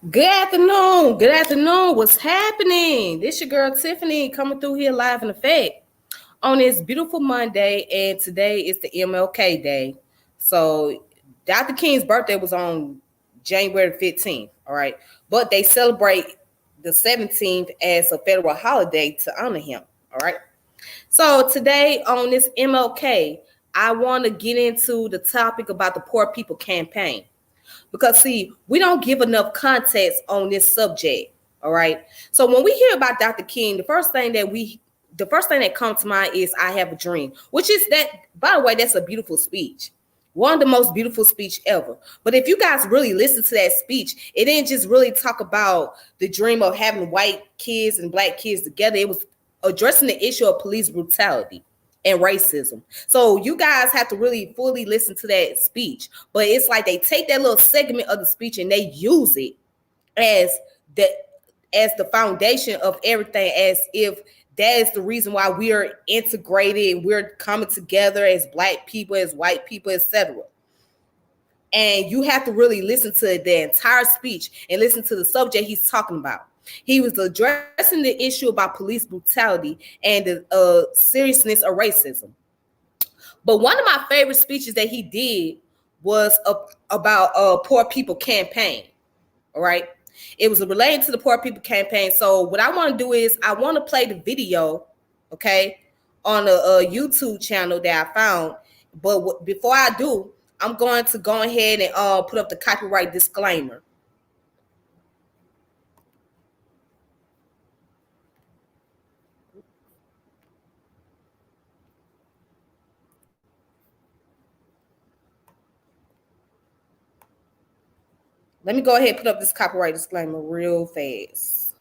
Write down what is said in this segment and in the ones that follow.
Good afternoon. Good afternoon. What's happening? This your girl Tiffany coming through here live in effect on this beautiful Monday, and today is the MLK Day. So Dr. King's birthday was on January 15th. All right, but they celebrate the 17th as a federal holiday to honor him. All right. So today on this MLK, I want to get into the topic about the Poor People Campaign. Because see, we don't give enough context on this subject. All right. So when we hear about Dr. King, the first thing that comes to mind is I have a dream, which is that, by the way, that's a beautiful speech. One of the most beautiful speech ever. But if you guys really listen to that speech, it didn't just really talk about the dream of having white kids and black kids together. It was addressing the issue of police brutality and racism. So you guys have to really fully listen to that speech. But it's like they take that little segment of the speech and they use it as the the foundation of everything, as if that is the reason why we are integrated and we're coming together as black people, as white people, etc. And you have to really listen to the entire speech and listen to the subject he's talking about. He was addressing the issue about police brutality and the seriousness of racism. But one of my favorite speeches that he did was about poor people campaign. All right. It was related to the poor people campaign. So what I want to do is I want to play the video, okay, on a YouTube channel that I found. But before I do, I'm going to go ahead and put up the copyright disclaimer. Let me go ahead and put up this copyright disclaimer real fast.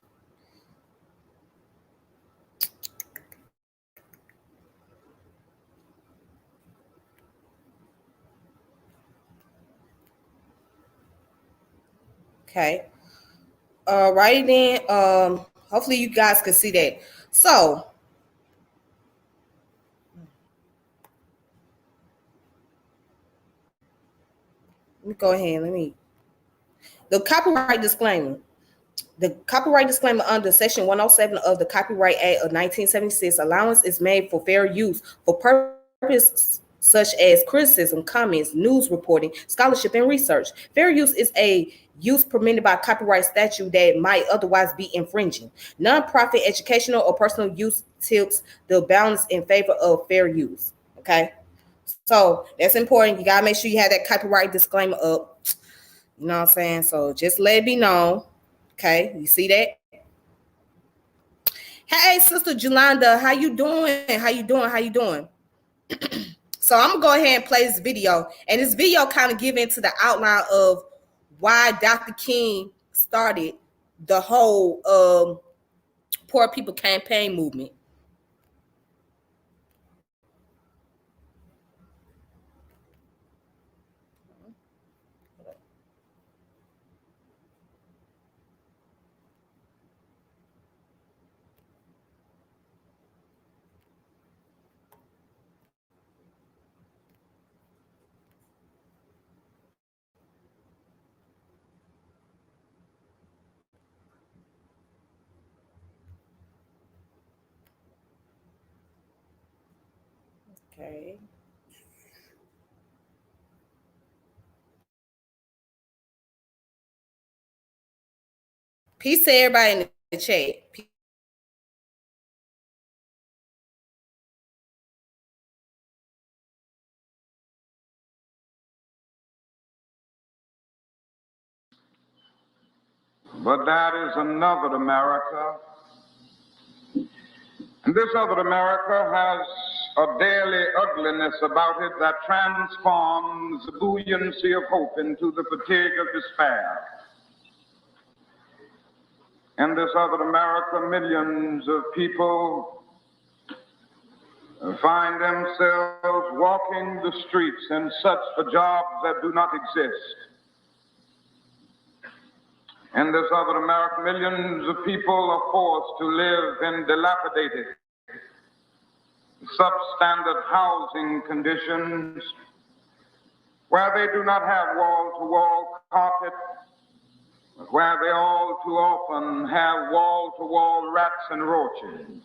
Okay. All right then. Hopefully you guys can see that. So let me go ahead. The copyright disclaimer. The copyright disclaimer under Section 107 of the Copyright Act of 1976, allowance is made for fair use for purposes such as criticism, comments, news reporting, scholarship, and research. Fair use is a use permitted by copyright statute that might otherwise be infringing. Non-profit, educational, or personal use tilts the balance in favor of fair use. Okay, so that's important. You gotta make sure you have that copyright disclaimer up. You know what I'm saying? So just let it be known. Okay, you see that? Hey, Sister Jolanda, how you doing? How you doing? How you doing? So I'm gonna go ahead and play this video, and this video kind of give into the outline of why Dr. King started the whole poor people campaign movement. Okay. Peace to everybody in the chat. But that is another America. And this other America has a daily ugliness about it that transforms the buoyancy of hope into the fatigue of despair. In this other America, millions of people find themselves walking the streets in search for jobs that do not exist. In this other America, millions of people are forced to live in dilapidated, substandard housing conditions where they do not have wall-to-wall carpet, but where they all too often have wall-to-wall rats and roaches.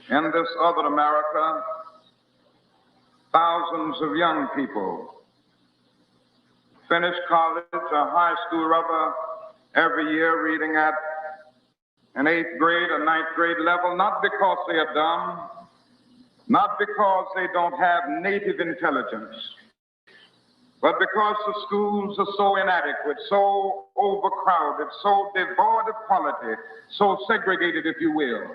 In this other America, thousands of young people finish college or high school rather every year reading at an 8th grade or 9th grade level, not because they are dumb, not because they don't have native intelligence, but because the schools are so inadequate, so overcrowded, so devoid of quality, so segregated, if you will,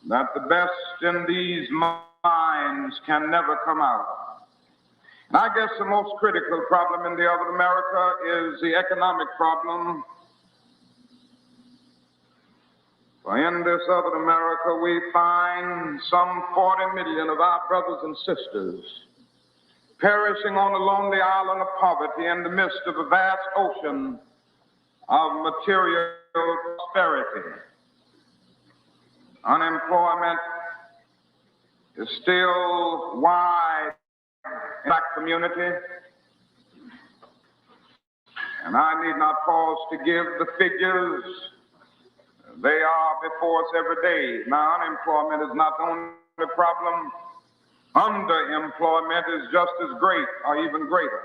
that the best in these minds can never come out. And I guess the most critical problem in the other America is the economic problem. For in this other America, we find some 40 million of our brothers and sisters perishing on a lonely island of poverty in the midst of a vast ocean of material prosperity. Unemployment is still wide in the black community, and I need not pause to give the figures. They are before us every day. Now, unemployment is not the only problem. Underemployment is just as great or even greater.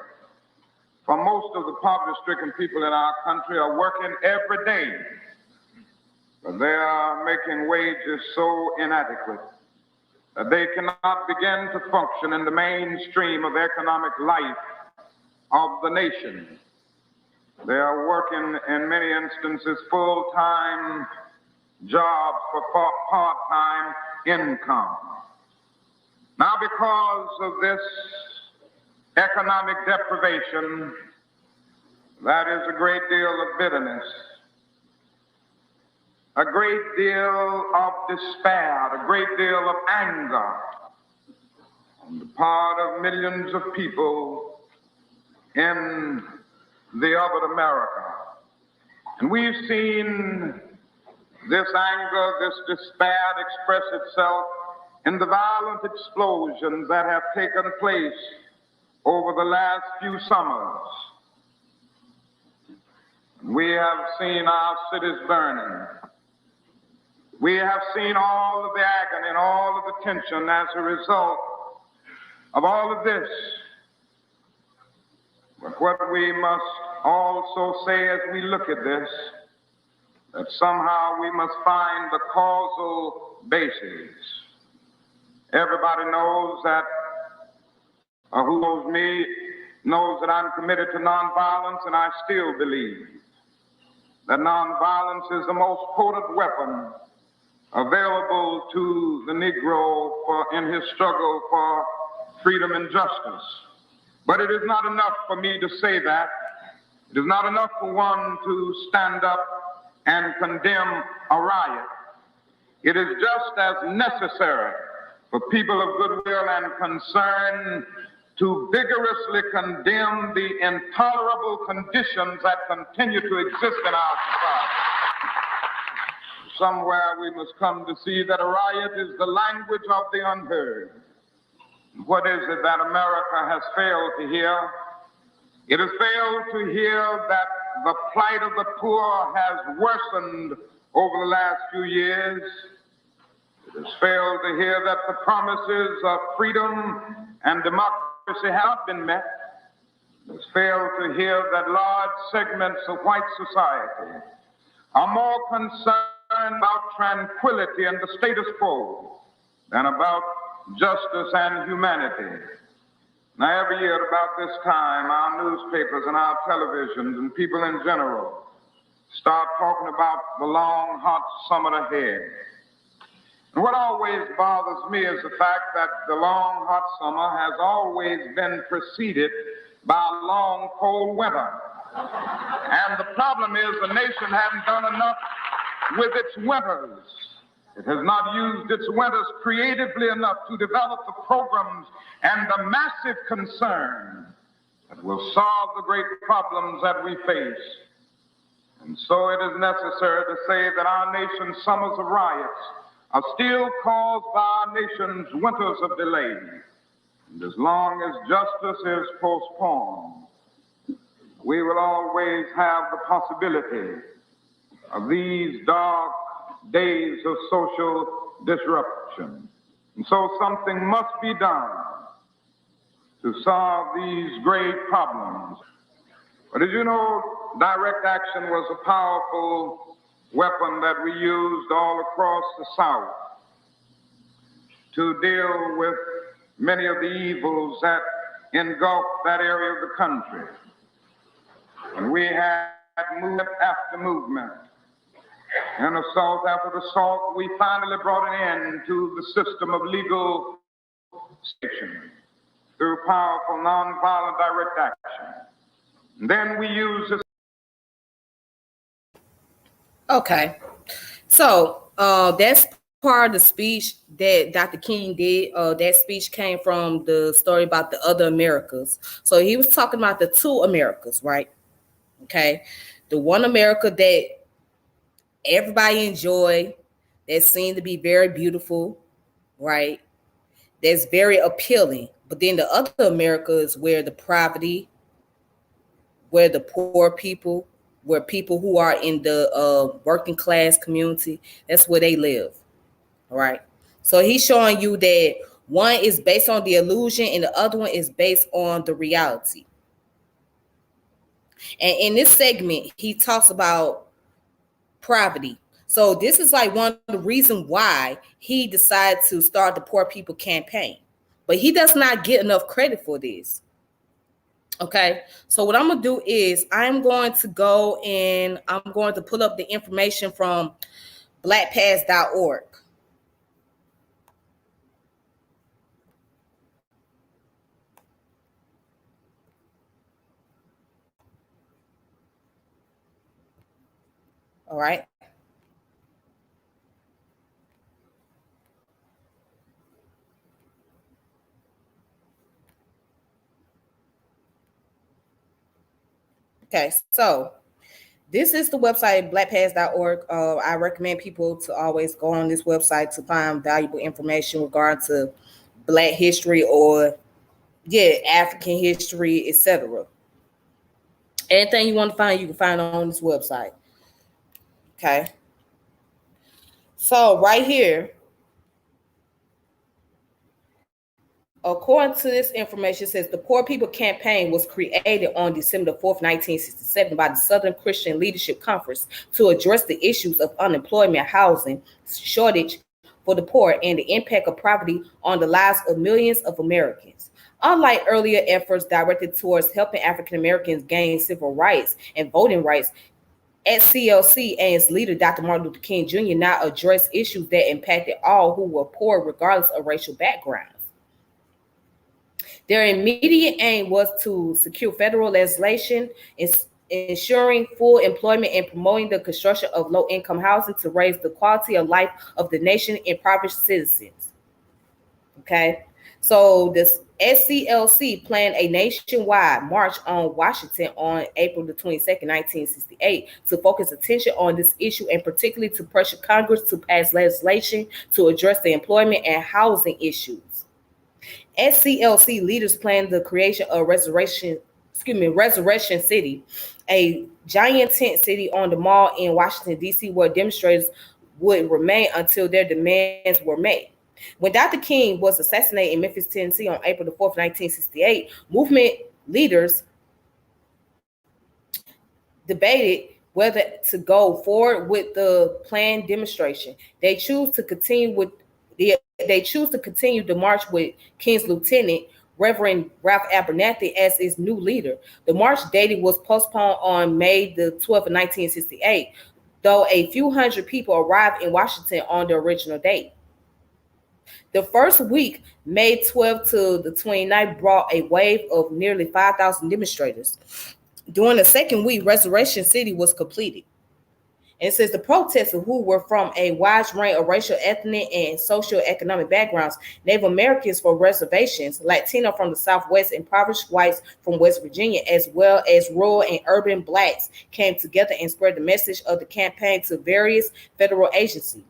For most of the poverty-stricken people in our country are working every day, but they are making wages so inadequate that they cannot begin to function in the mainstream of economic life of the nation. They are working, in many instances, full-time jobs for part-time income. Now, because of this economic deprivation, that is a great deal of bitterness, a great deal of despair, a great deal of anger on the part of millions of people in the other America. And we've seen this anger, this despair express itself in the violent explosions that have taken place over the last few summers. We have seen our cities burning. We have seen all of the agony and all of the tension as a result of all of this. But what we must also say as we look at this, that somehow we must find the causal basis. Everybody knows that, or who knows me, knows that I'm committed to nonviolence, and I still believe that nonviolence is the most potent weapon available to the Negro in his struggle for freedom and justice. But it is not enough for me to say that. It is not enough for one to stand up and condemn a riot. It is just as necessary for people of goodwill and concern to vigorously condemn the intolerable conditions that continue to exist in our society. Somewhere we must come to see that a riot is the language of the unheard. What is it that America has failed to hear? It has failed to hear that the plight of the poor has worsened over the last few years. It has failed to hear that the promises of freedom and democracy have been met. It has failed to hear that large segments of white society are more concerned about tranquility and the status quo than about justice and humanity. Now, every year at about this time, our newspapers and our televisions and people in general start talking about the long, hot summer ahead. And what always bothers me is the fact that the long, hot summer has always been preceded by a long, cold winter. And the problem is the nation hasn't done enough with its winters. It has not used its winters creatively enough to develop the programs and the massive concern that will solve the great problems that we face. And so it is necessary to say that our nation's summers of riots are still caused by our nation's winters of delay. And as long as justice is postponed, we will always have the possibility of these dark days of social disruption. And so something must be done to solve these great problems. But as you know, direct action was a powerful weapon that we used all across the South to deal with many of the evils that engulfed that area of the country. And we had movement after movement and assault after assault. We finally brought an end to the system of legal station through powerful nonviolent direct action. And then we used this. Okay. So that's part of the speech that Dr. King did. That speech came from the story about the other Americas. So he was talking about the two Americas, right? Okay. The one America that everybody enjoy, that seemed to be very beautiful, right? That's very appealing. But then the other America is where the poverty, where the poor people, where people who are in the working class community, that's where they live. All right. So he's showing you that one is based on the illusion and the other one is based on the reality. And in this segment, he talks about poverty. So this is like one of the reasons why he decided to start the Poor People Campaign. But he does not get enough credit for this. Okay, so what I'm going to do is I'm going to go and I'm going to pull up the information from blackpast.org. All right. Okay, so this is the website, blackpast.org. I recommend people to always go on this website to find valuable information regarding to Black history or, African history, etc. Anything you want to find, you can find on this website. Okay. So right here, according to this information, it says the Poor People Campaign was created on December 4th, 1967 by the Southern Christian Leadership Conference to address the issues of unemployment, housing shortage for the poor, and the impact of poverty on the lives of millions of Americans. Unlike earlier efforts directed towards helping African Americans gain civil rights and voting rights, SCLC and its leader, Dr. Martin Luther King Jr., now address issues that impacted all who were poor regardless of racial backgrounds. Their immediate aim was to secure federal legislation, ensuring full employment and promoting the construction of low-income housing to raise the quality of life of the nation and impoverished citizens. Okay, so this SCLC planned a nationwide march on Washington on April the 22nd, 1968, to focus attention on this issue and particularly to pressure Congress to pass legislation to address the employment and housing issues. SCLC leaders planned the creation of Resurrection City, a giant tent city on the mall in Washington, D.C., where demonstrators would remain until their demands were met. When Dr. King was assassinated in Memphis, Tennessee on April the 4th, 1968, movement leaders debated whether to go forward with the planned demonstration. They choose to continue the march with King's lieutenant, Reverend Ralph Abernathy, as its new leader. The march date was postponed on May the 12th of 1968, though a few hundred people arrived in Washington on the original date. The first week, May 12th to the 29th, brought a wave of nearly 5,000 demonstrators. During the second week, Resurrection City was completed. And it says the protesters, who were from a wide range of racial, ethnic, and socio-economic backgrounds, Native Americans from reservations, Latino from the Southwest, impoverished whites from West Virginia, as well as rural and urban Blacks, came together and spread the message of the campaign to various federal agencies.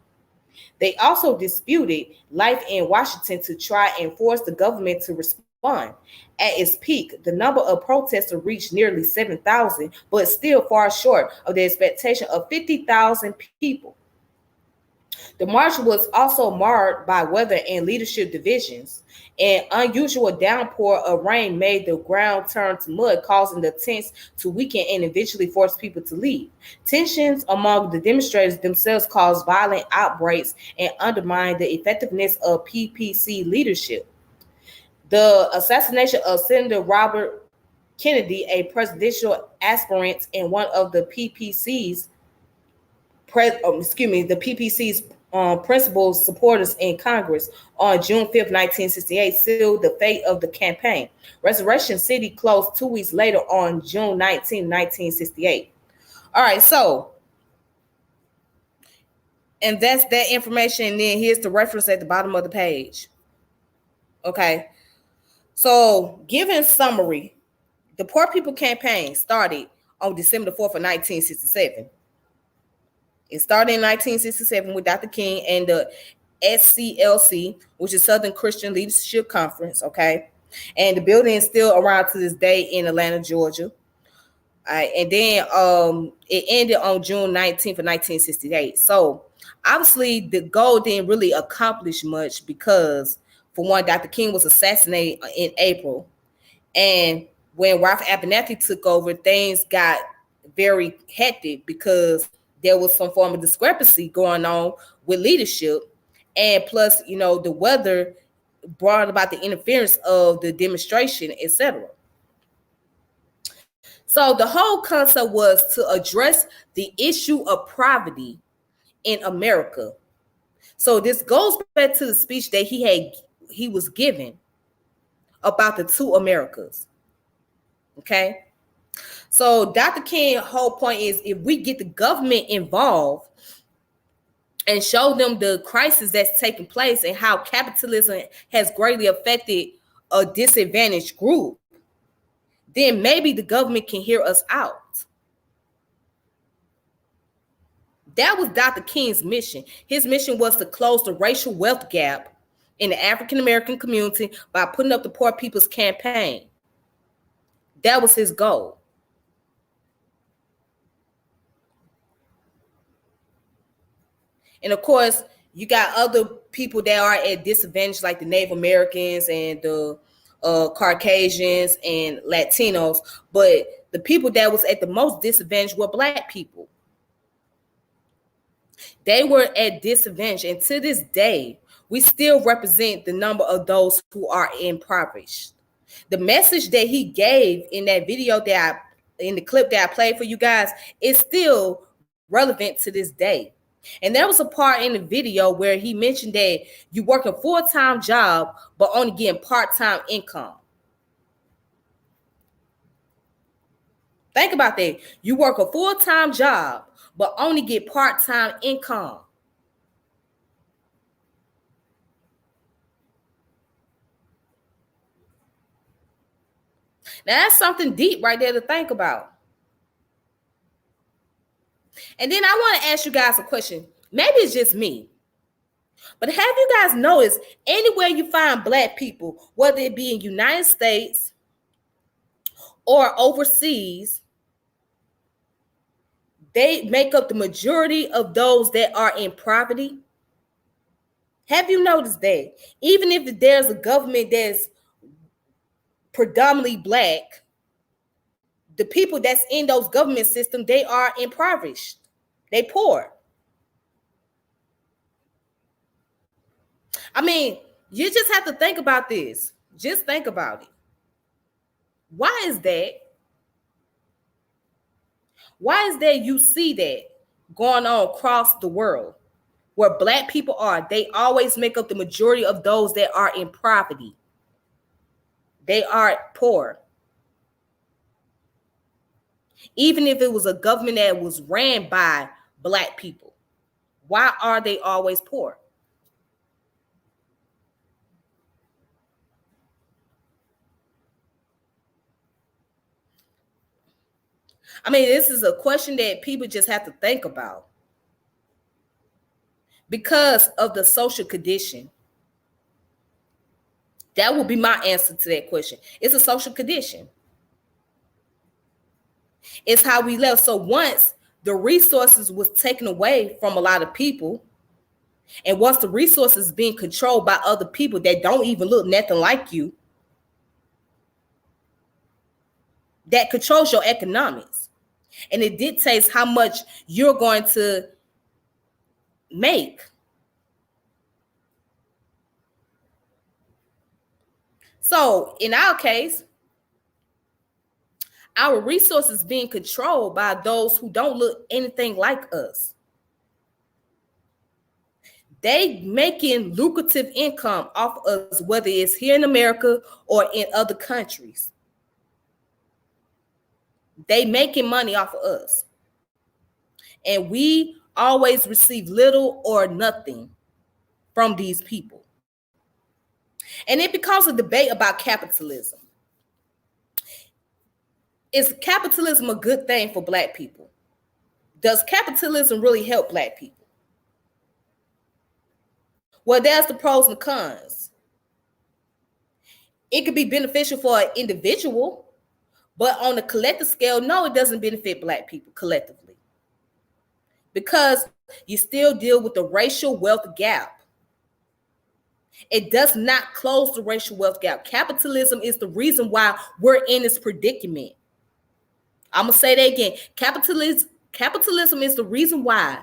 They also disputed life in Washington to try and force the government to respect At its peak, the number of protesters reached nearly 7,000, but still far short of the expectation of 50,000 people. The march was also marred by weather and leadership divisions. An unusual downpour of rain made the ground turn to mud, causing the tents to weaken and eventually forced people to leave. Tensions among the demonstrators themselves caused violent outbreaks and undermined the effectiveness of PPC leadership. The assassination of Senator Robert Kennedy, a presidential aspirant and one of the PPC's principal supporters in Congress on June 5th, 1968, sealed the fate of the campaign. Resurrection City closed 2 weeks later on June 19, 1968. All right, so, and that's that information. And then here's the reference at the bottom of the page. Okay, so given summary, the Poor People Campaign started on December 4th of 1967. It started in 1967 with Dr. King and the SCLC, which is Southern Christian Leadership Conference, okay? And the building is still around to this day in Atlanta, Georgia. And then it ended on June 19th of 1968. So obviously the goal didn't really accomplish much because, for one, Dr. King was assassinated in April. And when Ralph Abernathy took over, things got very hectic because there was some form of discrepancy going on with leadership. And plus, the weather brought about the interference of the demonstration, etc. So the whole concept was to address the issue of poverty in America. So this goes back to the speech that he was given about the two Americas. Okay. So Dr. King's whole point is, if we get the government involved and show them the crisis that's taking place and how capitalism has greatly affected a disadvantaged group, then maybe the government can hear us out. That was Dr. King's mission. His mission was to close the racial wealth gap in the African American community by putting up the Poor People's Campaign. That was his goal. And of course, you got other people that are at disadvantage, like the Native Americans and the Caucasians and Latinos. But the people that was at the most disadvantage were Black people. They were at disadvantage. And to this day, we still represent the number of those who are impoverished. The message that he gave in that video in the clip that I played for you guys, is still relevant to this day. And there was a part in the video where he mentioned that you work a full-time job, but only getting part-time income. Think about that. You work a full-time job, but only get part-time income. Now that's something deep right there to think about. And then I want to ask you guys a question. Maybe it's just me, but have you guys noticed anywhere you find Black people, whether it be in United States or overseas, they make up the majority of those that are in poverty? Have you noticed that? Even if there's a government that's predominantly Black, the people that's in those government systems, they are impoverished. They poor. I mean, you just have to think about this. Just think about it. Why is that? Why is that you see that going on across the world? Where Black people are, they always make up the majority of those that are in poverty. They are poor. Even if it was a government that was ran by Black people, why are they always poor? I mean, this is a question that people just have to think about. Because of the social condition, That will be my answer to that question. It's a social condition. It's how we left. So once the resources was taken away from a lot of people, and once the resources being controlled by other people that don't even look nothing like you, that controls your economics. And it dictates how much you're going to make. So in our case, our resources being controlled by those who don't look anything like us. They making lucrative income off of us, whether it's here in America or in other countries. They making money off of us. And we always receive little or nothing from these people. And it becomes a debate about capitalism. Is capitalism a good thing for Black people? Does capitalism really help Black people? Well, there's the pros and cons. It could be beneficial for an individual, but on a collective scale, no, it doesn't benefit Black people collectively. Because you still deal with the racial wealth gap. It does not close the racial wealth gap. Capitalism is the reason why we're in this predicament. I'm going to say that again. Capitalism is the reason why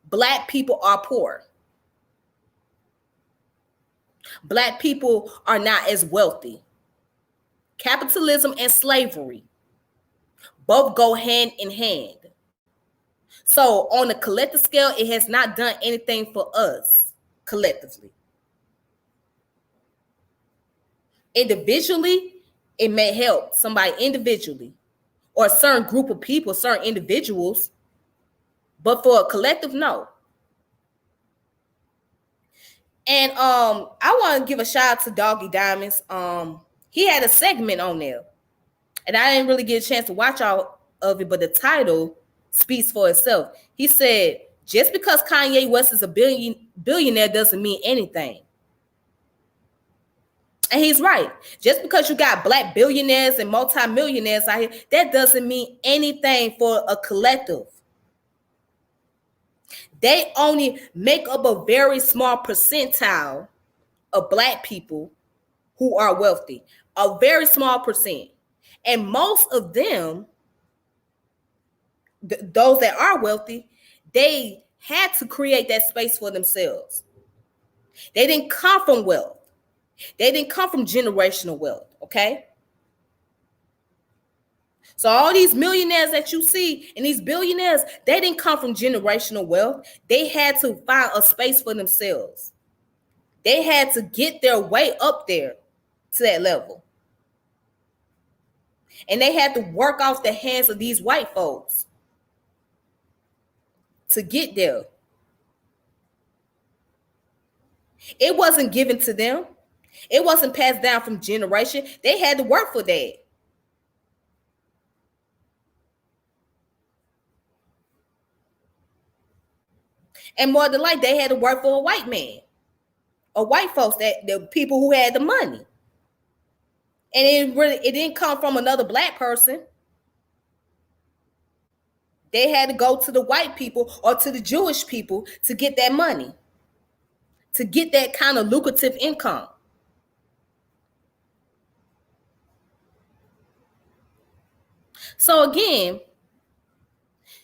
Black people are poor. Black people are not as wealthy. Capitalism and slavery both go hand in hand. So on a collective scale, it has not done anything for us collectively. Individually, it may help somebody individually or a certain group of people, certain individuals, but for a collective, no. And I want to give a shout out to Doggy Diamonds. He had a segment on there, and I didn't really get a chance to watch all of it, but the title speaks for itself. He said, just because Kanye West is a billionaire doesn't mean anything. And he's right. Just because you got Black billionaires and multimillionaires out here, that doesn't mean anything for a collective. They only make up a very small percentile of Black people who are wealthy. A very small percent. And most of them, those that are wealthy, they had to create that space for themselves. They didn't come from wealth. They didn't come from generational wealth, okay? So all these millionaires that you see and these billionaires, they didn't come from generational wealth. They had to find a space for themselves. They had to get their way up there to that level. And they had to work off the hands of these white folks to get there. It wasn't given to them. It wasn't passed down from generation. They had to work for that. And more than like, they had to work for a white man, or white folks, that the people who had the money. And it didn't come from another Black person. They had to go to the white people or to the Jewish people to get that money, to get that kind of lucrative income. So again,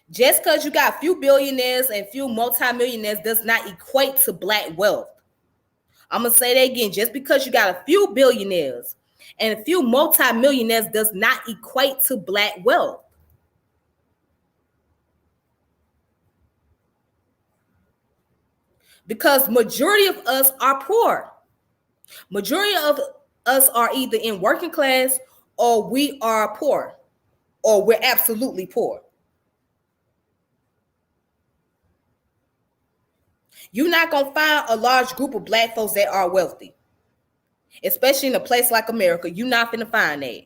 just because you got a few billionaires and few multimillionaires does not equate to Black wealth. I'm going to say that again. Just because you got a few billionaires and a few multimillionaires does not equate to Black wealth. Because majority of us are poor. Majority of us are either in working class or we are poor, or we're absolutely poor. You're not going to find a large group of Black folks that are wealthy, especially in a place like America. You're not finna find that.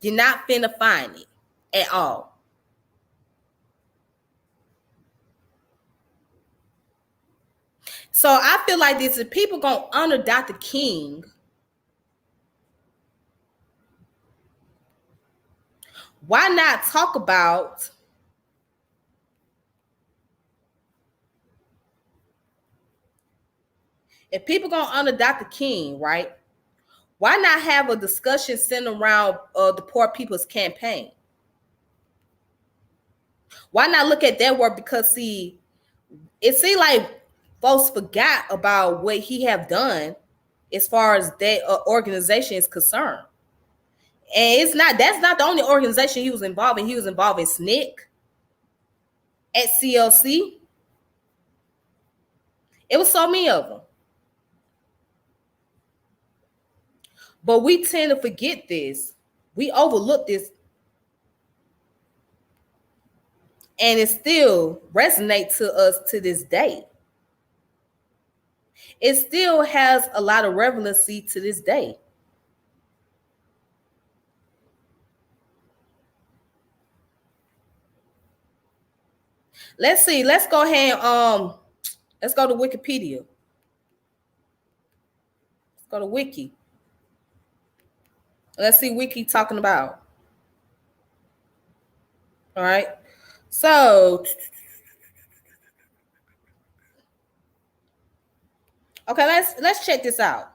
You're not finna find it at all. So I feel like this: if people gonna honor Dr. King why not talk about if people gonna honor Dr. King, right? Why not have a discussion centered around the Poor People's Campaign? Why not look at that work? Because see, it seemed like folks forgot about what he have done as far as that organization is concerned. And that's not the only organization he was involved in. He was involved in SNCC, at CLC. It was so many of them. But we tend to forget this. We overlook this. And it still resonates to us to this day. It still has a lot of relevancy to this day. Let's see. Let's go ahead and let's go to Wikipedia. Let's go to Wiki. Let's see Wiki talking about. All right. So okay, let's check this out.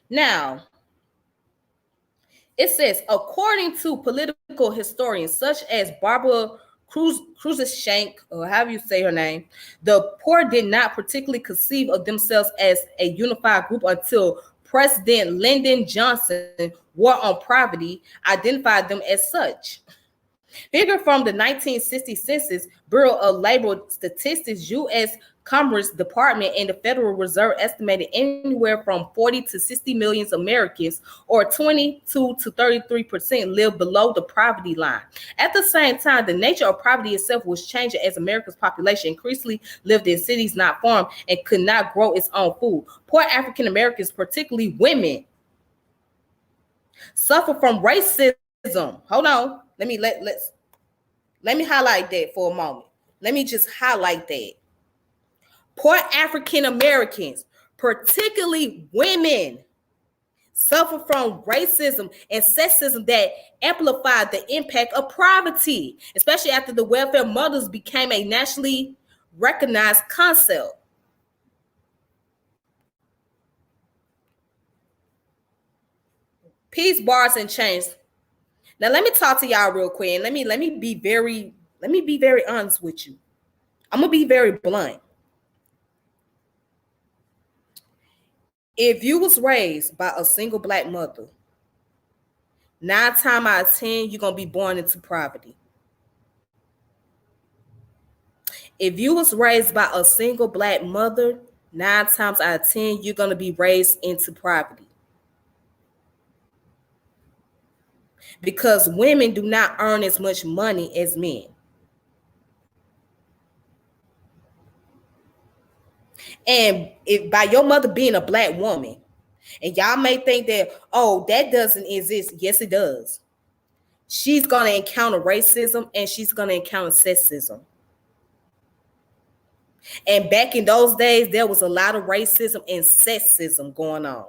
Now, it says, according to political historians such as Barbara Kruzenshank, or however you say her name, the poor did not particularly conceive of themselves as a unified group until President Lyndon Johnson War on Poverty identified them as such. Figure from the 1960 Census Bureau of Labor Statistics, U.S. Commerce Department, and the Federal Reserve estimated anywhere from 40 to 60 million Americans, or 22 to 33%, live below the poverty line. At the same time, the nature of poverty itself was changing as America's population increasingly lived in cities, not farms, and could not grow its own food. Poor African Americans, particularly women, suffer from racism. Hold on. Let me highlight that for a moment. Let me just highlight that. Poor African Americans, particularly women, suffer from racism and sexism that amplified the impact of poverty, especially after the welfare mothers became a nationally recognized concept. Peace, bars, and chains. Now let me talk to y'all real quick, and let me be very honest with you. I'm gonna be very blunt. If you was raised by a single black mother, 9 times out of 10, you're gonna be born into poverty. If you was raised by a single black mother, 9 times out of 10, you're gonna be raised into poverty. Because women do not earn as much money as men. And if by your mother being a black woman, and y'all may think that, oh, that doesn't exist. Yes, it does. She's going to encounter racism and she's going to encounter sexism. And back in those days, there was a lot of racism and sexism going on.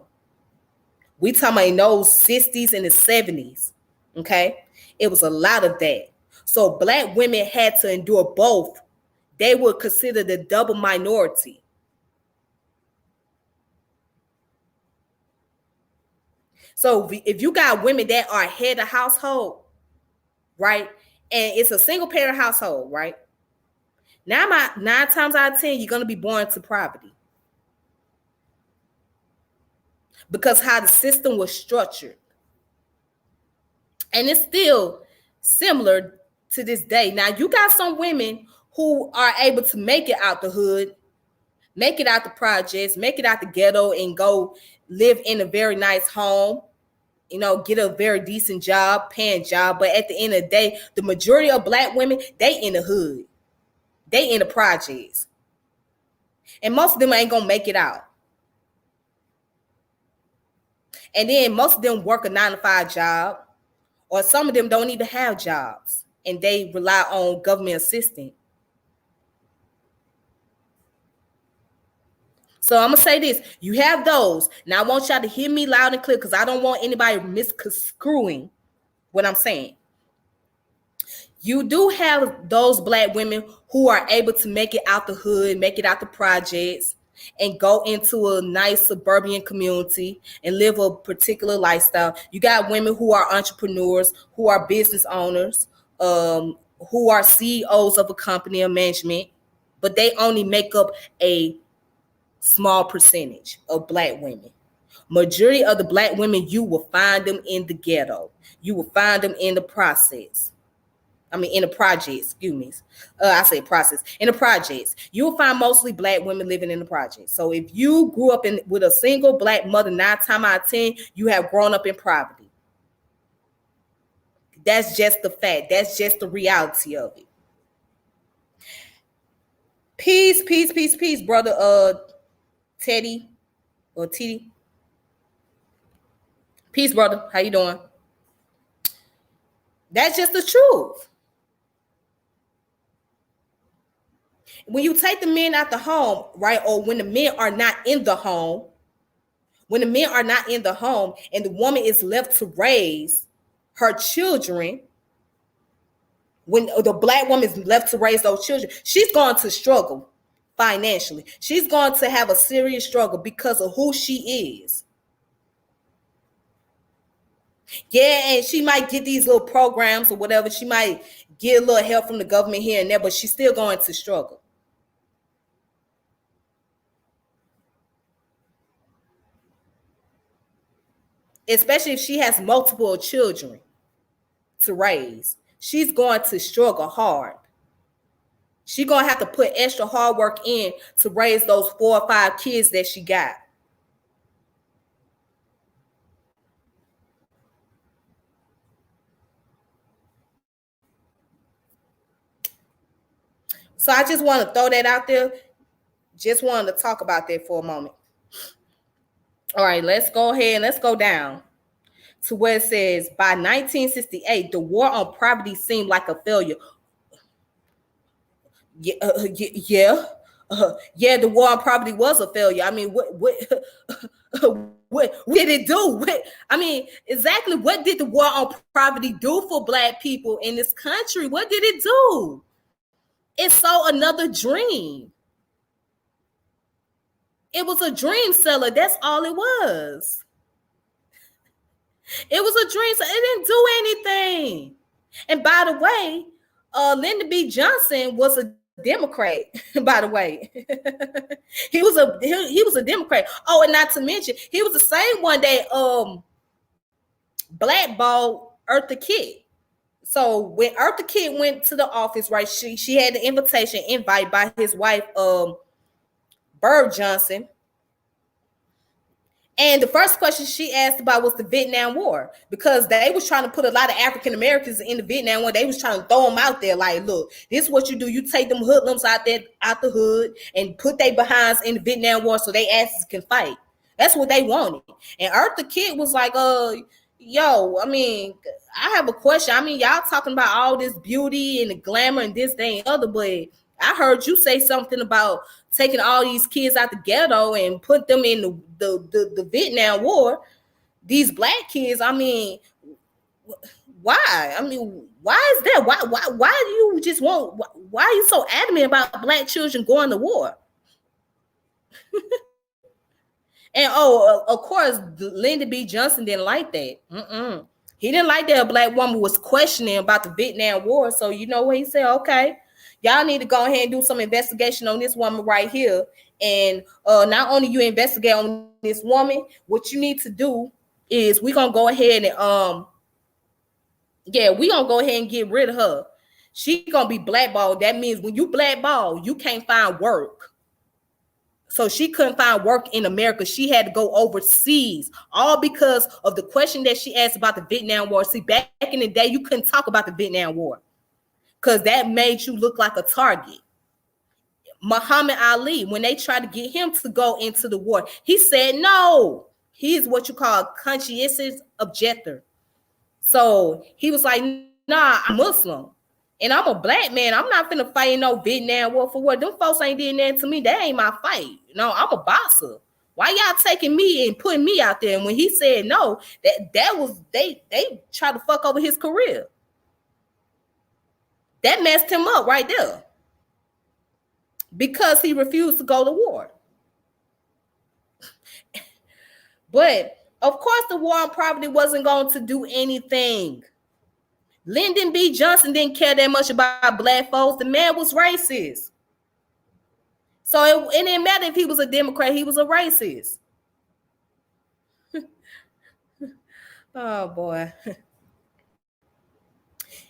We talking about in those 60s and the 70s. Okay, it was a lot of that. So black women had to endure both. They were considered the double minority. So if you got women that are head of household, right, and it's a single parent household, right, 9 times out of 10, you're going to be born into poverty. Because how the system was structured. And it's still similar to this day. Now, you got some women who are able to make it out the hood, make it out the projects, make it out the ghetto, and go live in a very nice home, you know, get a very decent job, paying job. But at the end of the day, the majority of black women, they in the hood. They in the projects. And most of them ain't going to make it out. And then most of them work a 9-to-5 job. Or some of them don't even have jobs and they rely on government assistance. So I'm going to say this. You have those. Now, I want y'all to hear me loud and clear because I don't want anybody misconstruing what I'm saying. You do have those black women who are able to make it out the hood, make it out the projects, and go into a nice suburban community and live a particular lifestyle. You got women who are entrepreneurs, who are business owners, who are CEOs of a company or management, but they only make up a small percentage of black women. Majority of the black women, you will find them in the ghetto. You will find them in the process. In the projects, excuse me. I say process. In the projects, you'll find mostly black women living in the projects. So if you grew up with a single black mother, 9 times out of 10, you have grown up in poverty. That's just the fact. That's just the reality of it. Peace, peace, peace, peace, brother. Teddy or Teddy. Peace, brother. How you doing? That's just the truth. When you take the men out the home, right, or when the men are not in the home, and the woman is left to raise her children, when the black woman is left to raise those children, she's going to struggle financially. She's going to have a serious struggle because of who she is. Yeah, and she might get these little programs or whatever. She might get a little help from the government here and there, but she's still going to struggle. Especially if she has multiple children to raise. She's going to struggle hard. She's going to have to put extra hard work in to raise those 4 or 5 kids that she got. So I just want to throw that out there. Just wanted to talk about that for a moment. All right, let's go ahead and let's go down to where it says, by 1968, the war on poverty seemed like a failure. Yeah, the war on poverty was a failure. I mean, what did it do? Exactly what did the war on poverty do for black people in this country? What did it do? It saw another dream. It was a dream seller. That's all it was. It was a dream seller. It didn't do anything. And by the way, Lyndon B. Johnson was a Democrat. By the way, he was a Democrat. Oh, and not to mention, he was the same one that blackballed Eartha Kitt. So when Eartha Kitt went to the office, right, she had the invite by his wife, Bird Johnson. And the first question she asked about was the Vietnam War, because they was trying to put a lot of African Americans in the Vietnam War. They was trying to throw them out there like, look, this is what you do. You take them hoodlums out the hood and put they behinds in the Vietnam War so they asses can fight. That's what they wanted. And Eartha Kitt was like, yo, I have a question. Y'all talking about all this beauty and the glamour and this, that, and other, but I heard you say something about taking all these kids out the ghetto and put them in the Vietnam War. These black kids, why? Why is that? Why do you just want? Why are you so adamant about black children going to war? And of course, Lyndon B. Johnson didn't like that. He didn't like that a black woman was questioning about the Vietnam War. So you know what he said? Okay, y'all need to go ahead and do some investigation on this woman right here. And not only you investigate on this woman, what you need to do is we're gonna go ahead and we're gonna go ahead and get rid of her. She gonna be blackballed. That means when you blackball, you can't find work. So she couldn't find work in America. She had to go overseas, all because of the question that she asked about the Vietnam War. See, back in the day, you couldn't talk about the Vietnam War because that made you look like a target. Muhammad Ali, when they tried to get him to go into the war, he said no. He is what you call a conscientious objector. So he was like, nah, I'm Muslim. And I'm a black man. I'm not finna fight in no Vietnam War for what. Them folks ain't did that to me. That ain't my fight. No, I'm a boxer. Why y'all taking me and putting me out there? And when he said no, that was they tried to fuck over his career. That messed him up right there because he refused to go to war. But of course, the war on poverty wasn't going to do anything. Lyndon B. Johnson didn't care that much about black folks. The man was racist. So it didn't matter if he was a Democrat, he was a racist. Oh boy.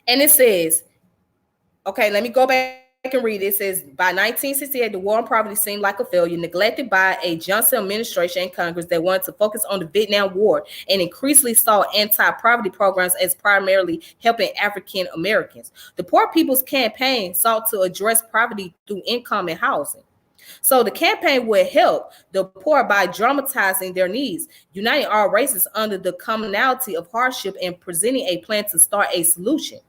And it says, okay, let me go back and read it. It says, by 1968, the war on poverty seemed like a failure, neglected by a Johnson administration and Congress that wanted to focus on the Vietnam War and increasingly saw anti-poverty programs as primarily helping African Americans. The Poor People's Campaign sought to address poverty through income and housing. So the campaign would help the poor by dramatizing their needs, uniting all races under the commonality of hardship, and presenting a plan to start a solution.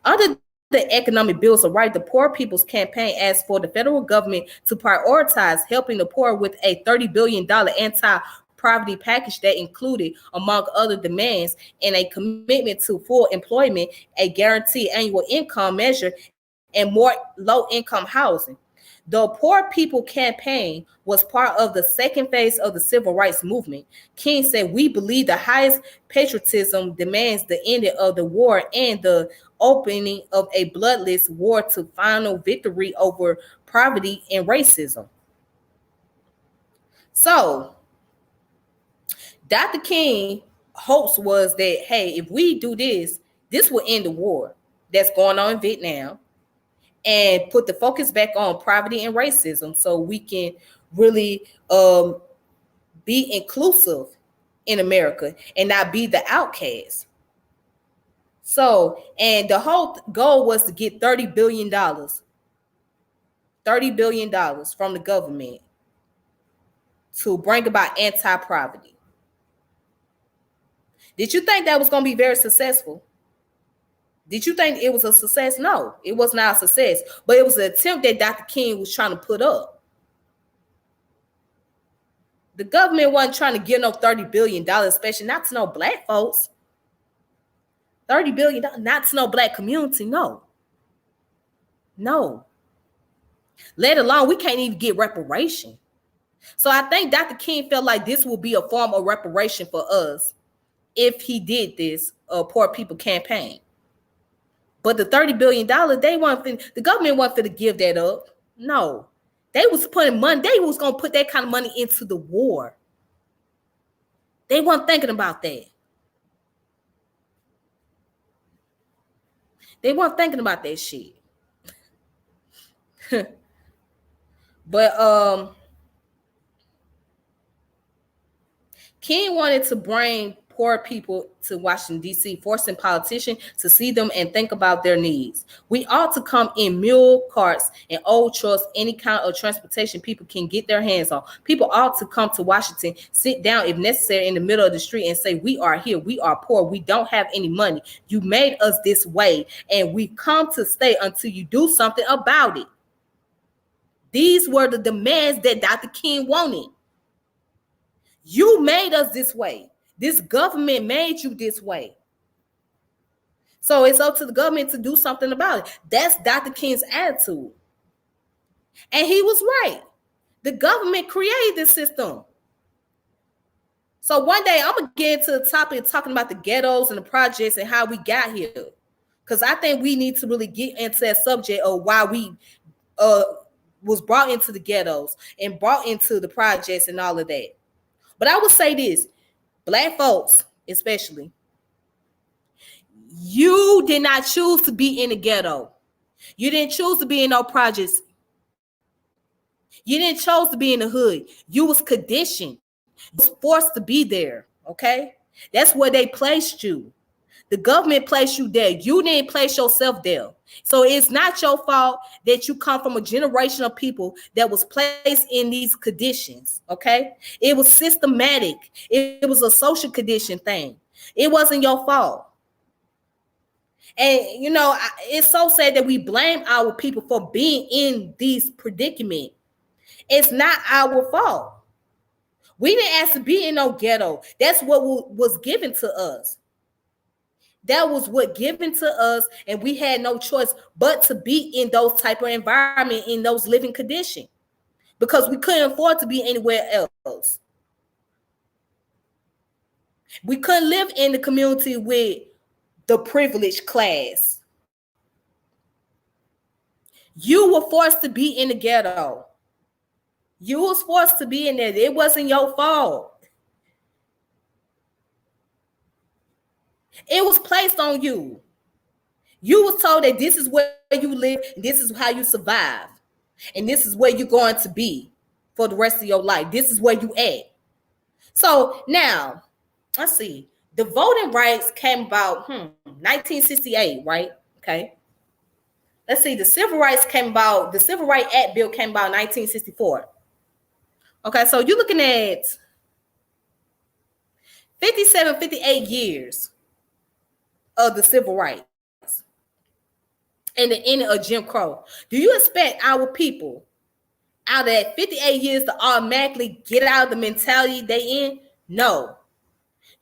Under the Economic Bills of Rights, the Poor People's Campaign asked for the federal government to prioritize helping the poor with a $30 billion anti-poverty package that included, among other demands, and a commitment to full employment, a guaranteed annual income measure, and more low-income housing. The Poor People Campaign was part of the second phase of the civil rights movement. King said, "We believe the highest patriotism demands the ending of the war and the opening of a bloodless war to final victory over poverty and racism." So, Dr. King hopes was that, hey, if we do this, this will end the war that's going on in Vietnam and put the focus back on poverty and racism so we can really be inclusive in America and not be the outcast. So, and the whole goal was to get $30 billion from the government to bring about anti-poverty. Did you think that was going to be very successful? Did you think it was a success? No, it was not a success, but it was an attempt that Dr. King was trying to put up. The government wasn't trying to give no $30 billion, especially not to no black folks. $30 billion, not to no black community, no. No. Let alone, we can't even get reparation. So I think Dr. King felt like this will be a form of reparation for us if he did this Poor People Campaign. But the $30 billion, the government wasn't to give that up. No. They was putting money, they was going to put that kind of money into the war. They weren't thinking about that. They weren't thinking about that shit. But King wanted to bring poor people to Washington, D.C., forcing politicians to see them and think about their needs. We ought to come in mule carts and old trucks, any kind of transportation people can get their hands on. People ought to come to Washington, sit down if necessary in the middle of the street and say, we are here, we are poor, we don't have any money. You made us this way, and we've come to stay until you do something about it. These were the demands that Dr. King wanted. You made us this way. This government made you this way. So it's up to the government to do something about it. That's Dr. King's attitude. And he was right. The government created this system. So one day I'm going to get into the topic talking about the ghettos and the projects and how we got here. Because I think we need to really get into that subject of why we was brought into the ghettos and brought into the projects and all of that. But I would say this, Black folks especially, you did not choose to be in the ghetto. You didn't choose to be in no projects. You didn't choose to be in the hood. You was conditioned. You was forced to be there, okay? That's where they placed you. The government placed you there. You didn't place yourself there. So it's not your fault that you come from a generation of people that was placed in these conditions, okay? It was systematic. It was a social condition thing. It wasn't your fault. And, you know, it's so sad that we blame our people for being in these predicament. It's not our fault. We didn't ask to be in no ghetto. That's what was given to us. That was what given to us, and we had no choice but to be in those type of environment, in those living conditions, because we couldn't afford to be anywhere else. We couldn't live in the community with the privileged class. You were forced to be in the ghetto. You was forced to be in there. It wasn't your fault. It was placed on you. You was told that this is where you live, and this is how you survive, and this is where you're going to be for the rest of your life. This is where you at. So now, let's see. The voting rights came about 1968, right? Okay. Let's see. The Civil Rights came about. The Civil Rights Act bill came about 1964. Okay, so you're looking at 57, 58 years of the civil rights and the end of Jim Crow. Do you expect our people out of that 58 years to automatically get out of the mentality they in? No.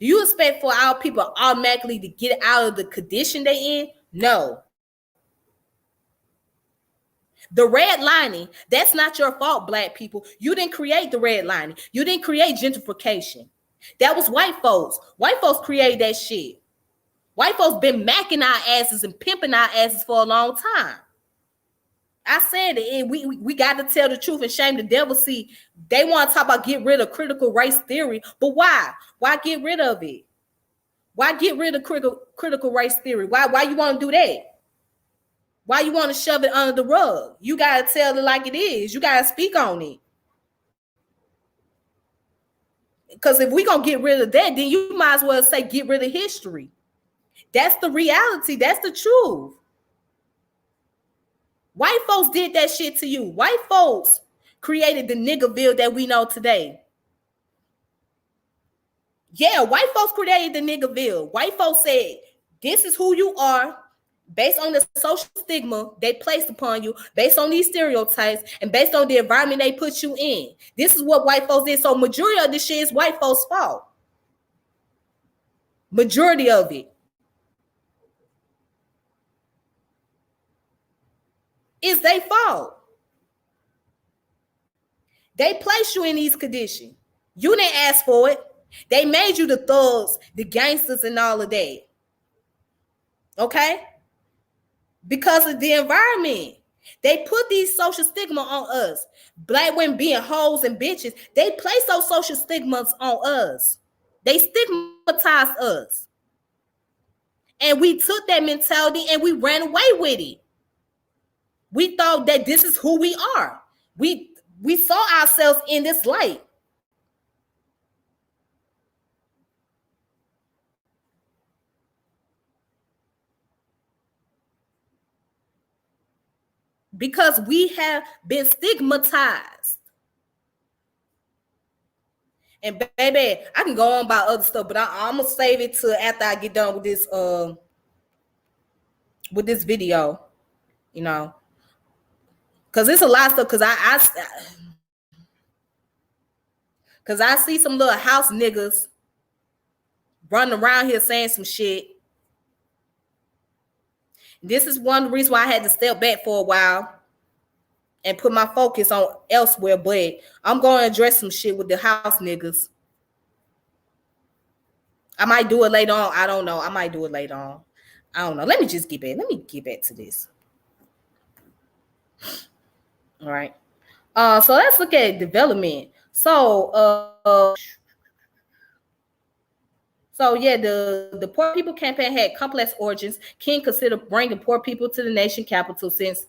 Do you expect for our people automatically to get out of the condition they in? No. The redlining, that's not your fault, Black people. You didn't create the redlining. You didn't create gentrification. That was white folks. White folks created that shit. White folks been macking our asses and pimping our asses for a long time. I said it, and we got to tell the truth and shame the devil. See, they want to talk about get rid of critical race theory, but why? Why get rid of it? Why get rid of critical race theory? Why you want to do that? Why you want to shove it under the rug? You got to tell it like it is. You got to speak on it. Because if we're going to get rid of that, then you might as well say get rid of history. That's the reality. That's the truth. White folks did that shit to you. White folks created the niggerville that we know today. Yeah, white folks created the niggerville. White folks said, this is who you are based on the social stigma they placed upon you, based on these stereotypes, and based on the environment they put you in. This is what white folks did. So majority of this shit is white folks' fault. Majority of it. It's their fault. They placed you in these conditions. You didn't ask for it. They made you the thugs, the gangsters, and all of that. Okay? Because of the environment. They put these social stigma on us. Black women being hoes and bitches. They place those social stigmas on us. They stigmatized us. And we took that mentality and we ran away with it. We thought that this is who we are. We saw ourselves in this light. Because we have been stigmatized. And baby, I can go on about other stuff, but I'm gonna save it to after I get done with this video, you know. Cause it's a lot of stuff. Cause I see some little house niggas running around here saying some shit. This is one of the reasons why I had to step back for a while and put my focus on elsewhere. But I'm going to address some shit with the house niggas. I might do it later on. I don't know. I might do it later on. I don't know. Let me just get back. Let me get back to this. All right. So let's look at development. So yeah, the Poor People campaign had complex origins. King considered bringing poor people to the nation capital since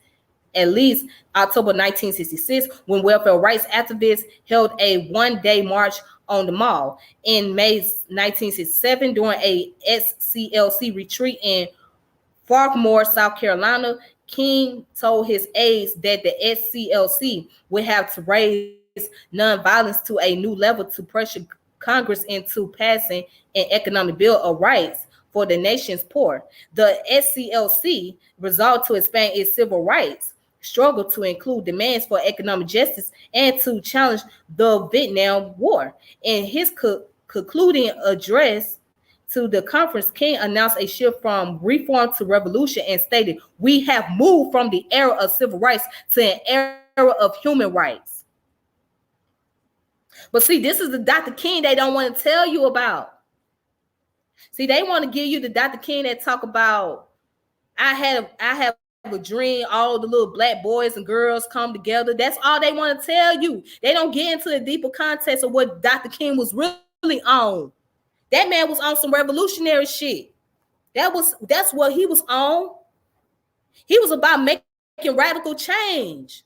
at least October 1966, when welfare rights activists held a one-day march on the mall. In May 1967, during a SCLC retreat in Farmore, South Carolina, King told his aides that the SCLC would have to raise nonviolence to a new level to pressure Congress into passing an economic bill of rights for the nation's poor. The SCLC resolved to expand its civil rights struggle to include demands for economic justice and to challenge the Vietnam War. In his concluding address to the conference, King announced a shift from reform to revolution and stated, "We have moved from the era of civil rights to an era of human rights." But see, this is the Dr. King they don't want to tell you about. See, they want to give you the Dr. King that talk about, I have a dream, all the little black boys and girls come together. That's all they want to tell you. They don't get into the deeper context of what Dr. King was really on. That man was on some revolutionary shit. That's what he was on. He was about making radical change.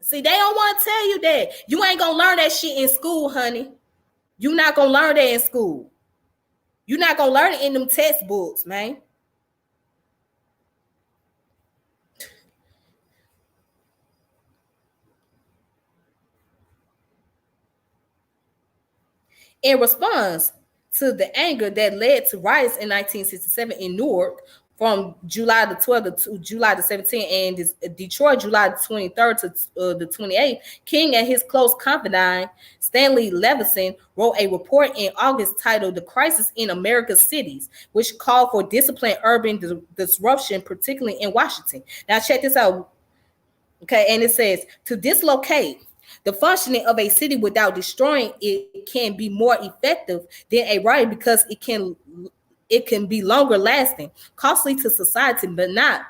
See, they don't want to tell you that. You ain't gonna learn that shit in school, honey. You're not gonna learn that in school. You're not gonna learn it in them textbooks, man. In response to the anger that led to riots in 1967 in Newark from July the 12th to July the 17th, and Detroit July the 23rd to the 28th, King and his close confidant Stanley Levison wrote a report in August titled "The Crisis in America's Cities," which called for disciplined urban disruption, particularly in Washington. Now check this out. Okay, and it says, to dislocate the functioning of a city without destroying it can be more effective than a riot because it can be longer lasting, costly to society, but not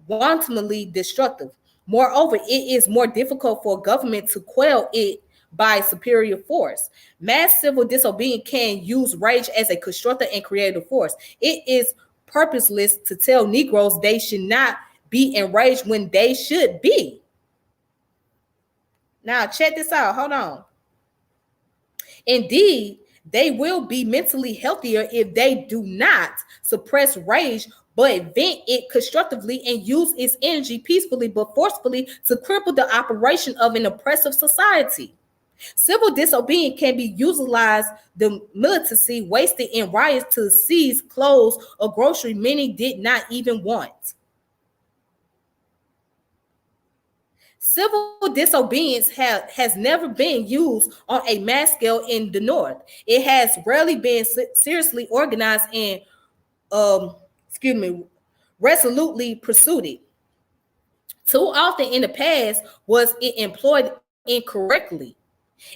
wantonly destructive. Moreover, it is more difficult for a government to quell it by superior force. Mass civil disobedience can use rage as a constructive and creative force. It is purposeless to tell Negroes they should not be enraged when they should be. Now, check this out. Hold on. Indeed, they will be mentally healthier if they do not suppress rage, but vent it constructively and use its energy peacefully but forcefully to cripple the operation of an oppressive society. Civil disobedience can be utilized, the militancy wasted in riots to seize clothes or grocery many did not even want. Civil disobedience has never been used on a mass scale in the North. It has rarely been seriously organized and, resolutely pursued. Too often in the past was it employed incorrectly.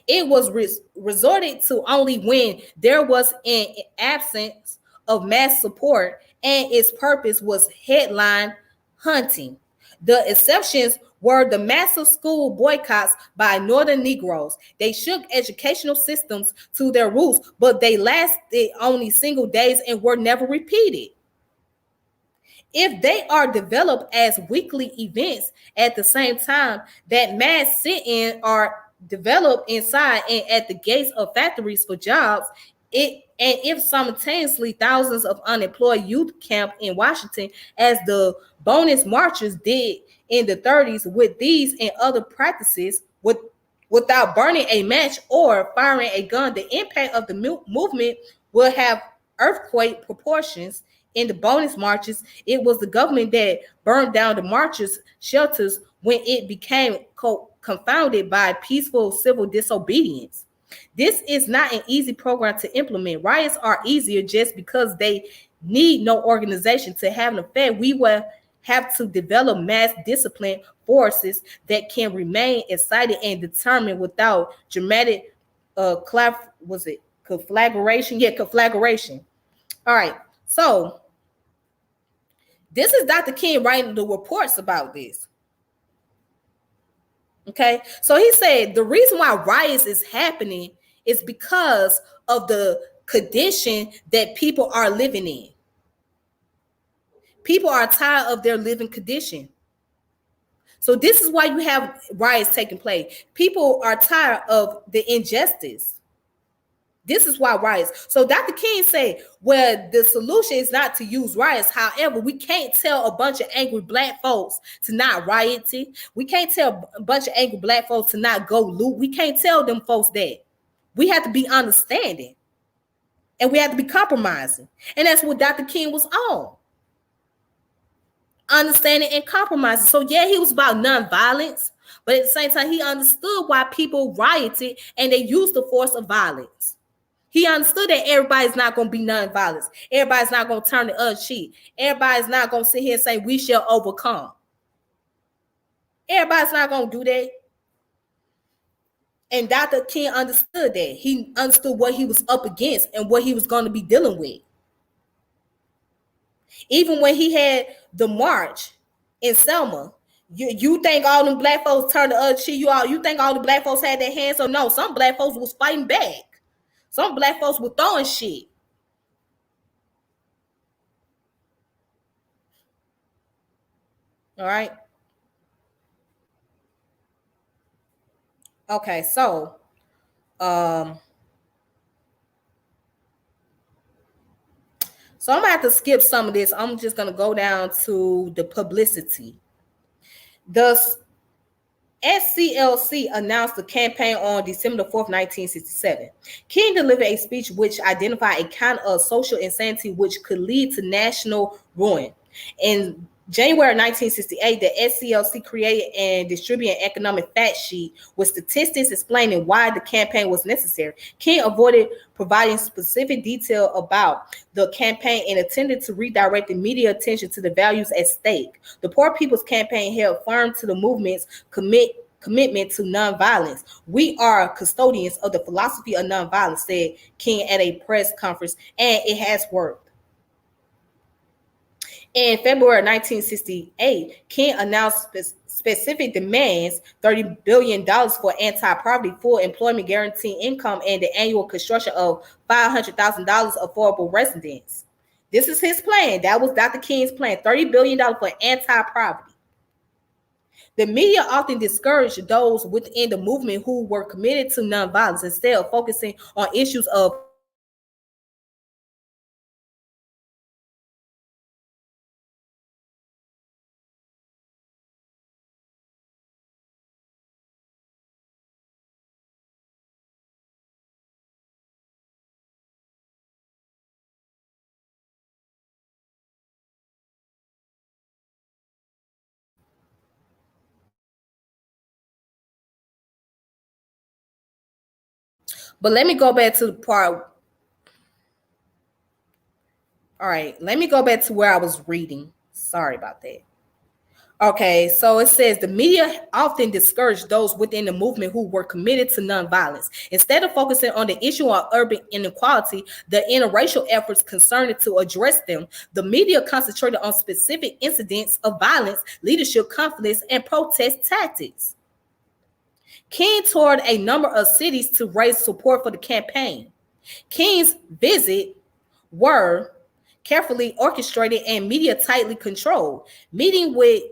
It was resorted to only when there was an absence of mass support and its purpose was headline hunting. The exceptions were the massive school boycotts by Northern Negroes. They shook educational systems to their roots, but they lasted only single days and were never repeated. If they are developed as weekly events at the same time that mass sit-in are developed inside and at the gates of factories for jobs, if simultaneously thousands of unemployed youth camped in Washington as the bonus marchers did in the 30s with these and other practices without burning a match or firing a gun, the impact of the movement will have earthquake proportions. In the bonus marches, it was the government that burned down the marchers' shelters when it became confounded by peaceful civil disobedience. This is not an easy program to implement. Riots are easier just because they need no organization to have an effect. We will have to develop mass discipline forces that can remain excited and determined without dramatic conflagration. Yeah, conflagration. All right. So this is Dr. King writing the reports about this. Okay, so he said the reason why riots is happening is because of the condition that people are living in. People are tired of their living condition. So this is why you have riots taking place. People are tired of the injustice. This is why riots. So Dr. King said, well, the solution is not to use riots. However, we can't tell a bunch of angry black folks to not riot. We can't tell a bunch of angry black folks to not go loot. We can't tell them folks that. We have to be understanding. And we have to be compromising. And that's what Dr. King was on. Understanding and compromising. So yeah, he was about nonviolence, but at the same time, he understood why people rioted and they used the force of violence. He understood that everybody's not going to be nonviolent. Everybody's not going to turn the other cheek. Everybody's not going to sit here and say, we shall overcome. Everybody's not going to do that. And Dr. King understood that. He understood what he was up against and what he was going to be dealing with. Even when he had the march in Selma, you think all them black folks turned the other cheek? You think all the black folks had their hands? So no, some black folks was fighting back. Some black folks were throwing shit. All right. Okay, so I'm gonna have to skip some of this. I'm just gonna go down to the publicity. Thus, SCLC announced the campaign on December 4th, 1967. King delivered a speech which identified a kind of social insanity which could lead to national ruin. In January 1968, the SCLC created and distributed an economic fact sheet with statistics explaining why the campaign was necessary. King avoided providing specific detail about the campaign and intended to redirect the media attention to the values at stake. The Poor People's Campaign held firm to the movement's commitment to nonviolence. We are custodians of the philosophy of nonviolence, said King at a press conference, and it has worked. In February 1968, King announced specific demands: $30 billion for anti-poverty, full employment guaranteed income, and the annual construction of $500,000 affordable residence. This is his plan. That was Dr. King's plan, $30 billion for anti-poverty. The media often discouraged those within the movement who were committed to nonviolence instead of focusing on issues of But let me go back to the part. All right, let me go back to where I was reading. Sorry about that. Okay, so it says the media often discouraged those within the movement who were committed to nonviolence. Instead of focusing on the issue of urban inequality, the interracial efforts concerned to address them, the media concentrated on specific incidents of violence, leadership conflicts, and protest tactics. King toured a number of cities to raise support for the campaign. King's visit were carefully orchestrated and media tightly controlled. Meeting with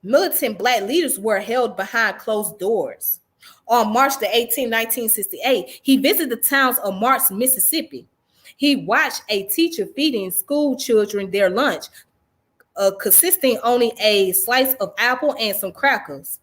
militant black leaders were held behind closed doors. On March the 18th, 1968, he visited the towns of Marks, Mississippi. He watched a teacher feeding school children their lunch, consisting only a slice of apple and some crackers,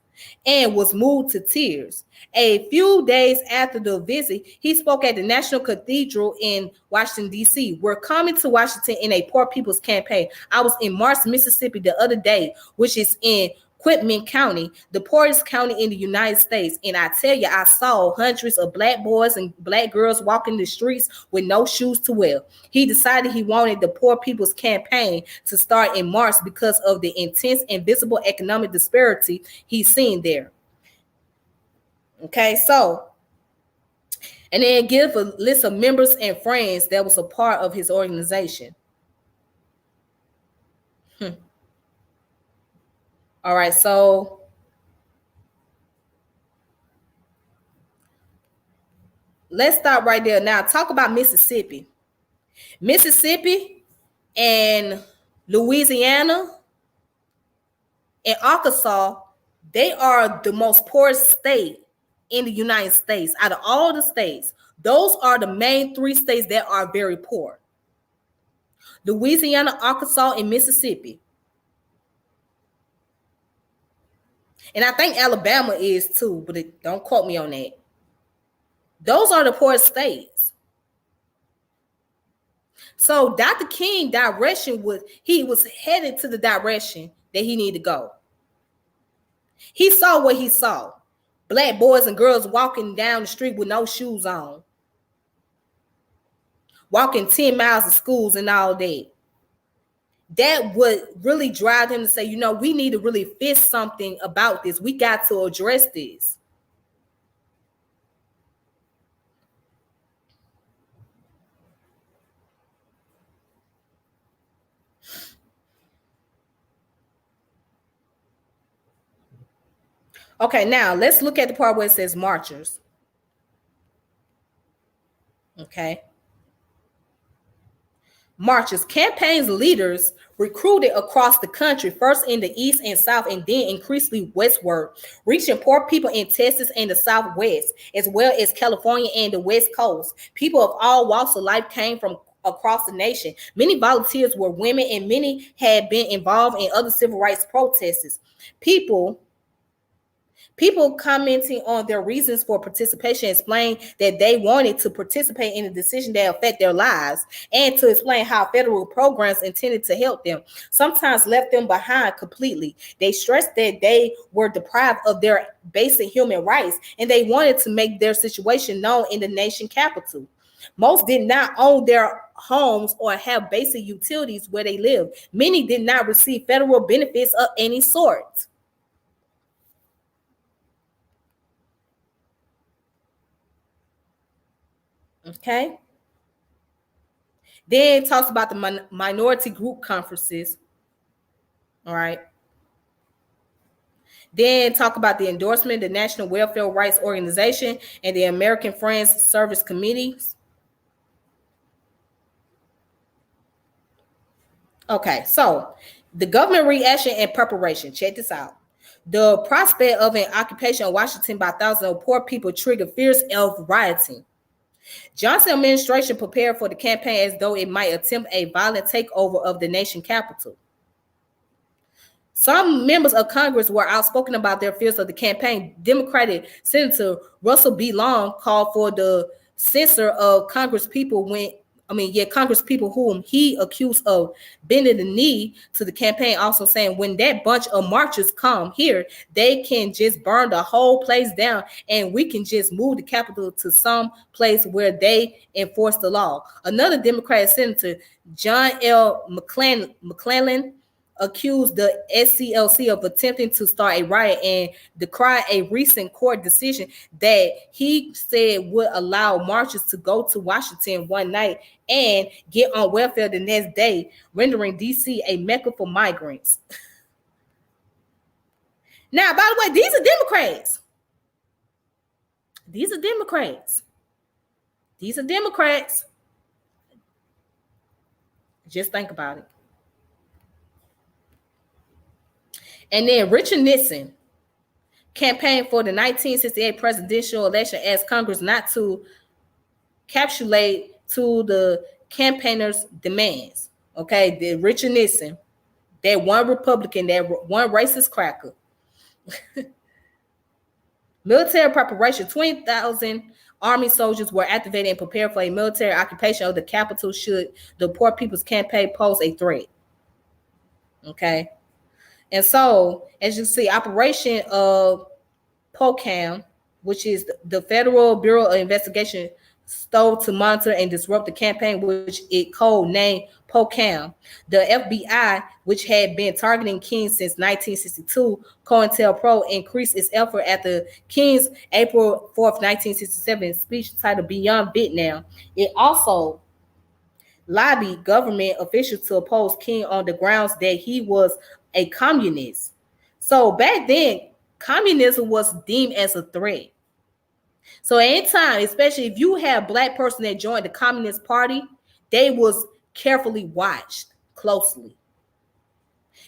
and was moved to tears. A few days after the visit, he spoke at the National Cathedral in Washington, D.C. We're coming to Washington in a Poor People's Campaign. I was in Marks, Mississippi the other day, which is in Quitman County, the poorest county in the United States. And I tell you, I saw hundreds of black boys and black girls walking the streets with no shoes to wear. He decided he wanted the Poor People's Campaign to start in March because of the intense and visible economic disparity he's seen there. Okay, so, and then give a list of members and friends that was a part of his organization. All right, so let's stop right there. Now, talk about Mississippi. Mississippi and Louisiana and Arkansas, they are the most poorest state in the United States. Out of all the states, those are the main three states that are very poor. Louisiana, Arkansas, and Mississippi. And I think Alabama is too, but don't quote me on that. Those are the poorest states. So Dr. King direction he was headed to the direction that he needed to go. He saw what he saw. Black boys and girls walking down the street with no shoes on. walking 10 miles to schools and all that. That would really drive them to say, we need to really fix something about this. We got to address this. Okay, now let's look at the part where it says marchers. Okay. Marches, campaigns leaders recruited across the country, first in the east and south, and then increasingly westward, reaching poor people in Texas and the Southwest, as well as California and the West Coast. People of all walks of life came from across the nation. Many volunteers were women, and many had been involved in other civil rights protests. People commenting on their reasons for participation explained that they wanted to participate in a decision that affect their lives, and to explain how federal programs intended to help them sometimes left them behind completely. They stressed that they were deprived of their basic human rights, and they wanted to make their situation known in the nation capital. Most did not own their homes or have basic utilities where they live. Many did not receive federal benefits of any sort. Okay. Then it talks about the minority group conferences. All right. Then talk about the endorsement, the National Welfare Rights Organization, and the American Friends Service Committees. Okay, so the government reaction and preparation. Check this out. The prospect of an occupation of Washington by thousands of poor people triggered fears of rioting. Johnson administration prepared for the campaign as though it might attempt a violent takeover of the nation capital. Some members of Congress were outspoken about their fears of the campaign. Democratic Senator Russell B. Long called for the censure of Congress people whom he accused of bending the knee to the campaign, also saying when that bunch of marchers come here, they can just burn the whole place down and we can just move the capital to some place where they enforce the law. Another Democratic Senator, John L. McClellan, accused the SCLC of attempting to start a riot and decried a recent court decision that he said would allow marchers to go to Washington one night and get on welfare the next day, rendering DC a mecca for migrants. Now, by the way, these are Democrats. These are Democrats. These are Democrats. Just think about it. And then Richard Nixon campaigned for the 1968 presidential election, asked Congress not to capitulate to the campaigners' demands. Okay, the Richard Nixon, that one Republican, that one racist cracker. Military preparation: 20,000 Army soldiers were activated and prepared for a military occupation of the capital should the Poor People's Campaign pose a threat. Okay. And so, as you see, Operation POCAM, which is the Federal Bureau of Investigation, stole to monitor and disrupt the campaign, which it code-named POCAM. The FBI, which had been targeting King since 1962, COINTELPRO increased its effort after King's April 4th, 1967 speech titled Beyond Vietnam. It also lobbied government officials to oppose King on the grounds that he was a communist. So back then, communism was deemed as a threat. So anytime, especially if you have Black person that joined the Communist Party, they was carefully watched closely.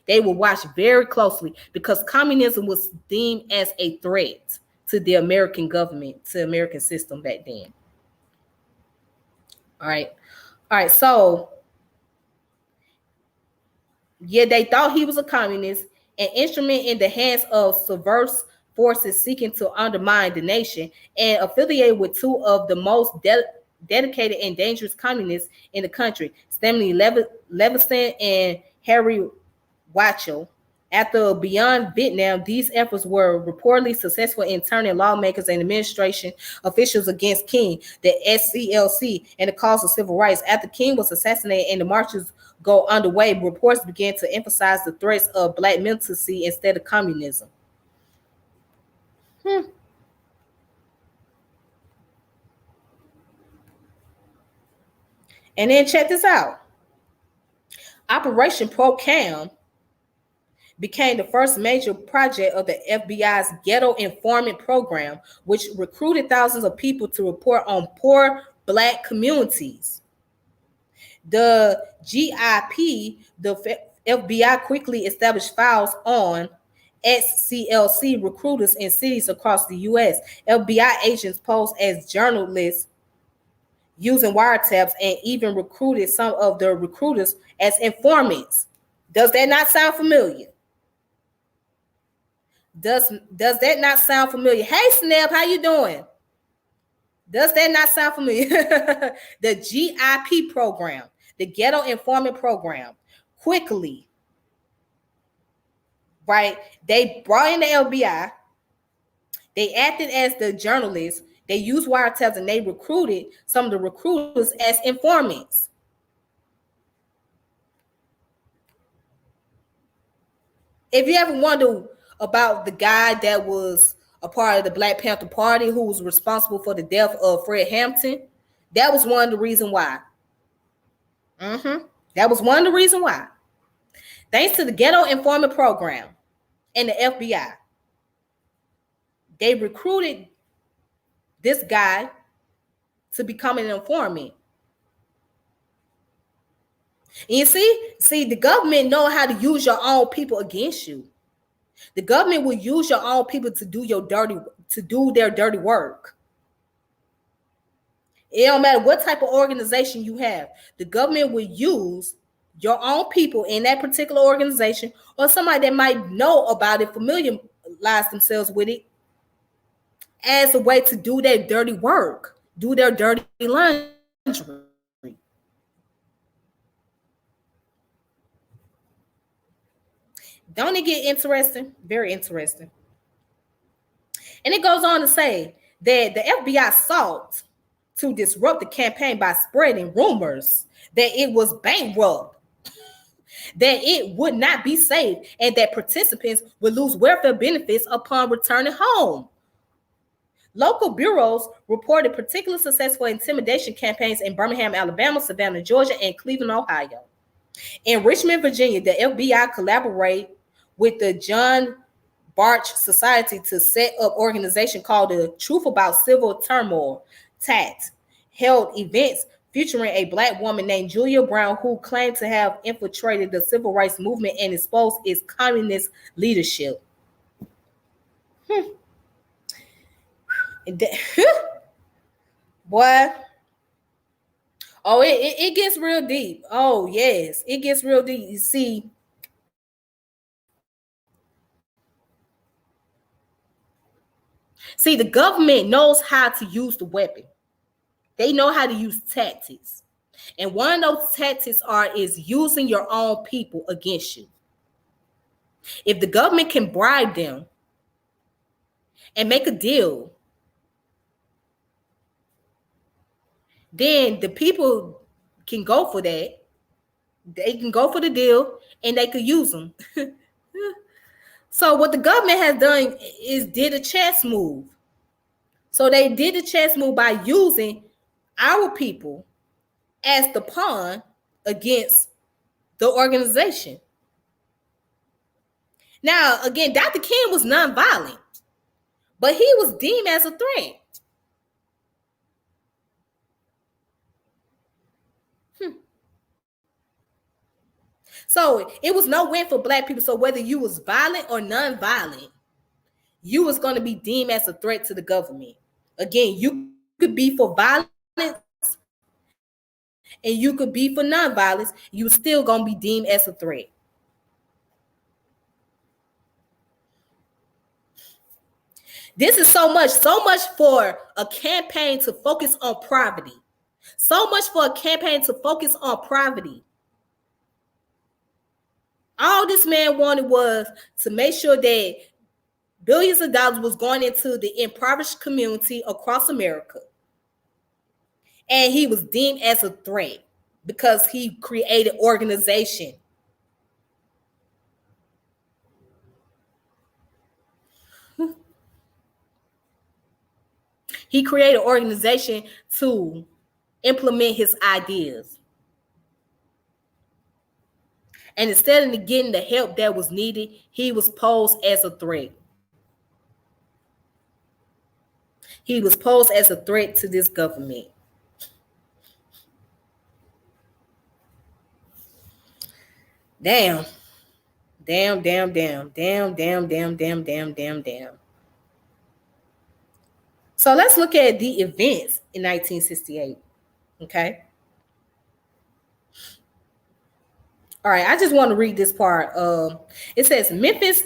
They were watched very closely because communism was deemed as a threat to the American government, to the American system back then. All right, so yeah, they thought he was a communist, an instrument in the hands of subversive forces seeking to undermine the nation, and affiliated with two of the most dedicated and dangerous communists in the country, Stanley Levison and Harry Watchell. After Beyond Vietnam, these efforts were reportedly successful in turning lawmakers and administration officials against King, the SCLC, and the cause of civil rights. After King was assassinated and the marches go underway, reports began to emphasize the threats of black militancy instead of communism. Hmm. And then check this out. Operation Pro Cam became the first major project of the FBI's Ghetto Informant Program, which recruited thousands of people to report on poor black communities. The GIP, the FBI quickly established files on SCLC recruiters in cities across the U.S. FBI agents posed as journalists using wiretaps and even recruited some of the recruiters as informants. Does that not sound familiar? Does that not sound familiar? Hey Snap, how you doing? Does that not sound familiar? The GIP program, the Ghetto Informant Program, quickly, right? They brought in the FBI. They acted as the journalists. They used wiretaps and they recruited some of the recruiters as informants. If you ever wonder about the guy that was a part of the Black Panther Party who was responsible for the death of Fred Hampton, that was one of the reasons why. That was one of the reasons why. Thanks to the Ghetto Informant Program and the FBI, they recruited this guy to become an informant. And you see, the government know how to use your own people against you. The government will use your own people to do their dirty work. It don't matter what type of organization you have. The government will use your own people in that particular organization or somebody that might know about it, familiarize themselves with it as a way to do their dirty work, do their dirty laundry. Don't it get interesting? Very interesting. And it goes on to say that the FBI sought to disrupt the campaign by spreading rumors that it was bankrupt, that it would not be safe, and that participants would lose welfare benefits upon returning home. Local bureaus reported particularly successful intimidation campaigns in Birmingham, Alabama, Savannah, Georgia, and Cleveland, Ohio. In Richmond, Virginia, the FBI collaborated with the John Barch Society to set up an organization called the Truth About Civil Turmoil, TAT, held events featuring a black woman named Julia Brown who claimed to have infiltrated the civil rights movement and exposed its communist leadership. Boy, oh, it gets real deep. Oh, yes, it gets real deep. You see, the government knows how to use the weapon. They know how to use tactics. And one of those tactics is using your own people against you. If the government can bribe them and make a deal, then the people can go for that. They can go for the deal and they could use them. So what the government has done is did a chess move. So they did a chess move by using our people as the pawn against the organization. Now, again, Dr. King was nonviolent, but he was deemed as a threat. So it was no win for black people. So whether you was violent or nonviolent, you was going to be deemed as a threat to the government. Again, you could be for violence and you could be for nonviolence. You still going to be deemed as a threat. This is so much for a campaign to focus on poverty. So much for a campaign to focus on poverty. All this man wanted was to make sure that billions of dollars was going into the impoverished community across America. And he was deemed as a threat because he created organization. He created organization to implement his ideas. And instead of getting the help that was needed, he was posed as a threat. He was posed as a threat to this government. Damn. Damn, damn, damn, damn, damn, damn, damn, damn, damn, damn. So let's look at the events in 1968. Okay. All right, I just want to read this part. It says Memphis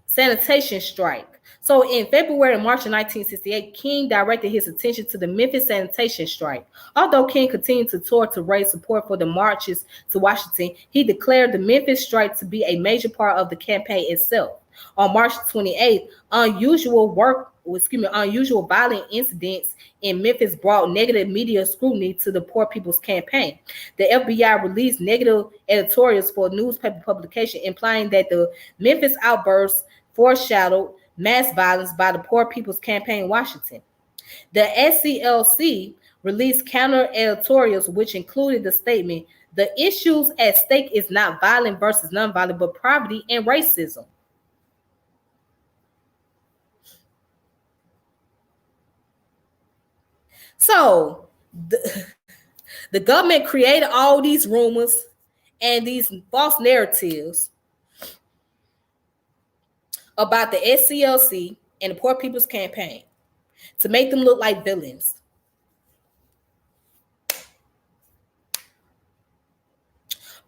sanitation strike. So in February and March of 1968, King directed his attention to the Memphis sanitation strike. Although King continued to tour to raise support for the marches to Washington, he declared the Memphis strike to be a major part of the campaign itself. On March 28th, unusual violent incidents in Memphis brought negative media scrutiny to the Poor People's Campaign. The FBI released negative editorials for newspaper publication, implying that the Memphis outbursts foreshadowed mass violence by the Poor People's Campaign in Washington. The SCLC released counter editorials, which included the statement, "The issues at stake is not violent versus nonviolent, but poverty and racism." So the government created all these rumors and these false narratives about the SCLC and the Poor People's Campaign to make them look like villains.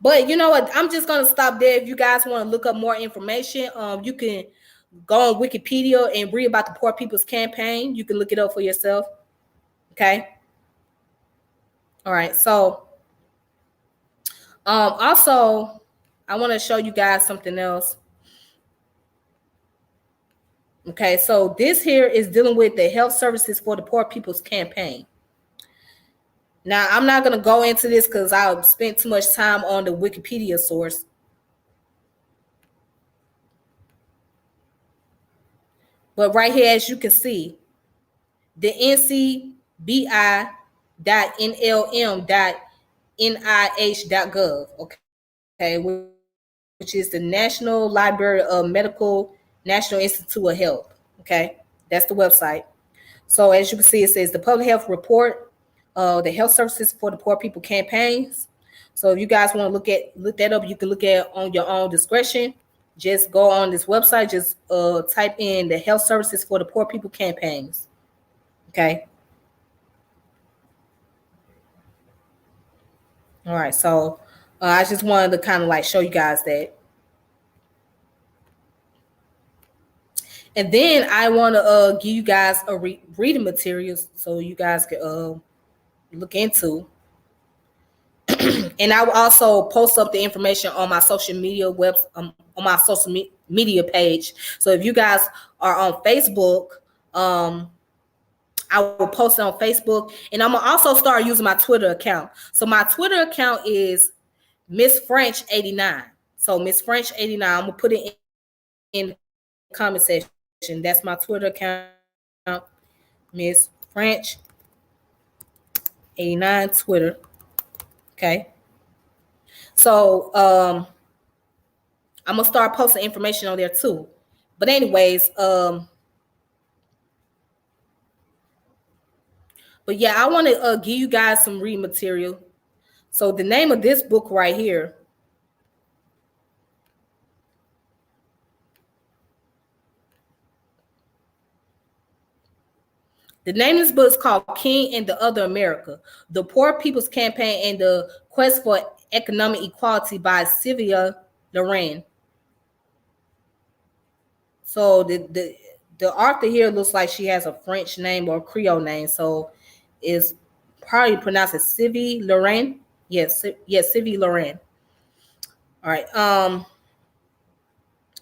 But you know what? I'm just gonna stop there. If you guys want to look up more information, you can go on Wikipedia and read about the Poor People's Campaign. You can look it up for yourself. Okay. All right. So, also, I want to show you guys something else. Okay. So this here is dealing with the health services for the Poor People's Campaign. Now, I'm not going to go into this because I spent too much time on the Wikipedia source. But right here, as you can see, the ncbi.nlm.nih.gov, okay, which is the National Library of Medical National Institute of Health. Okay, that's the website. So as you can see, it says the public health report, the health services for the Poor People campaigns. So if you guys want to look that up, you can look at it on your own discretion. Just go on this website, just type in the health services for the Poor People campaigns. Okay. All right. So I just wanted to kind of like show you guys that. And then I want to give you guys a reading materials so you guys can look into. And I will also post up the information on my social media on my social media page. So if you guys are on Facebook, I will post it on Facebook, and I'm gonna also start using my Twitter account. So my Twitter account is Miss French 89. So Miss French 89. I'm gonna put it in the comment section. That's my Twitter account, Miss French 89 Twitter. Okay. So I'm gonna start posting information on there too. But anyways, but yeah, I want to give you guys some read material. So the name of this book right here, the name of this book is called King and the Other America, The Poor People's Campaign and the Quest for Economic Equality by Sylvia Loren. So the author here looks like she has a French name or a Creole name. So it's probably pronounced as Sylvie Loren. Yes, Sylvie Loren. All right.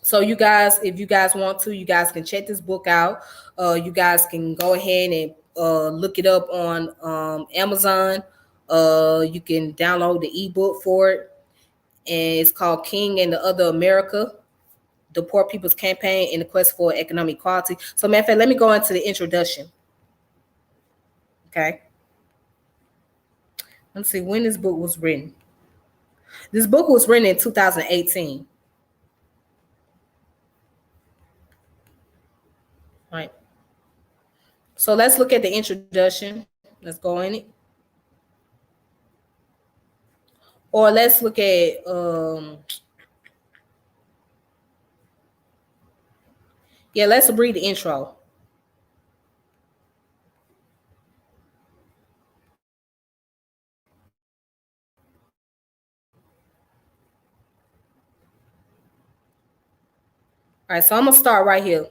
So you guys, if you guys want to, you guys can check this book out. You guys can go ahead and look it up on Amazon. You can download the ebook for it, and it's called King and the Other America: The Poor People's Campaign in the Quest for Economic Equality. So, matter of fact, let me go into the introduction. Okay. Let's see when this book was written. This book was written in 2018. Right. So let's look at the introduction. Let's go in it. Or let's look at let's read the intro. All right, so I'm gonna start right here.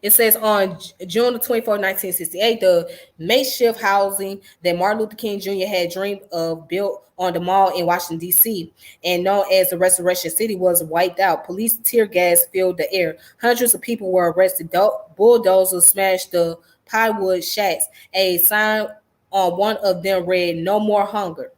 It says on June the 24th, 1968, the makeshift housing that Martin Luther King Jr. had dreamed of built on the mall in Washington, D.C., and known as the Restoration City, was wiped out. Police tear gas filled the air. Hundreds of people were arrested. Bulldozers smashed the plywood shacks. A sign on one of them read, "No more hunger."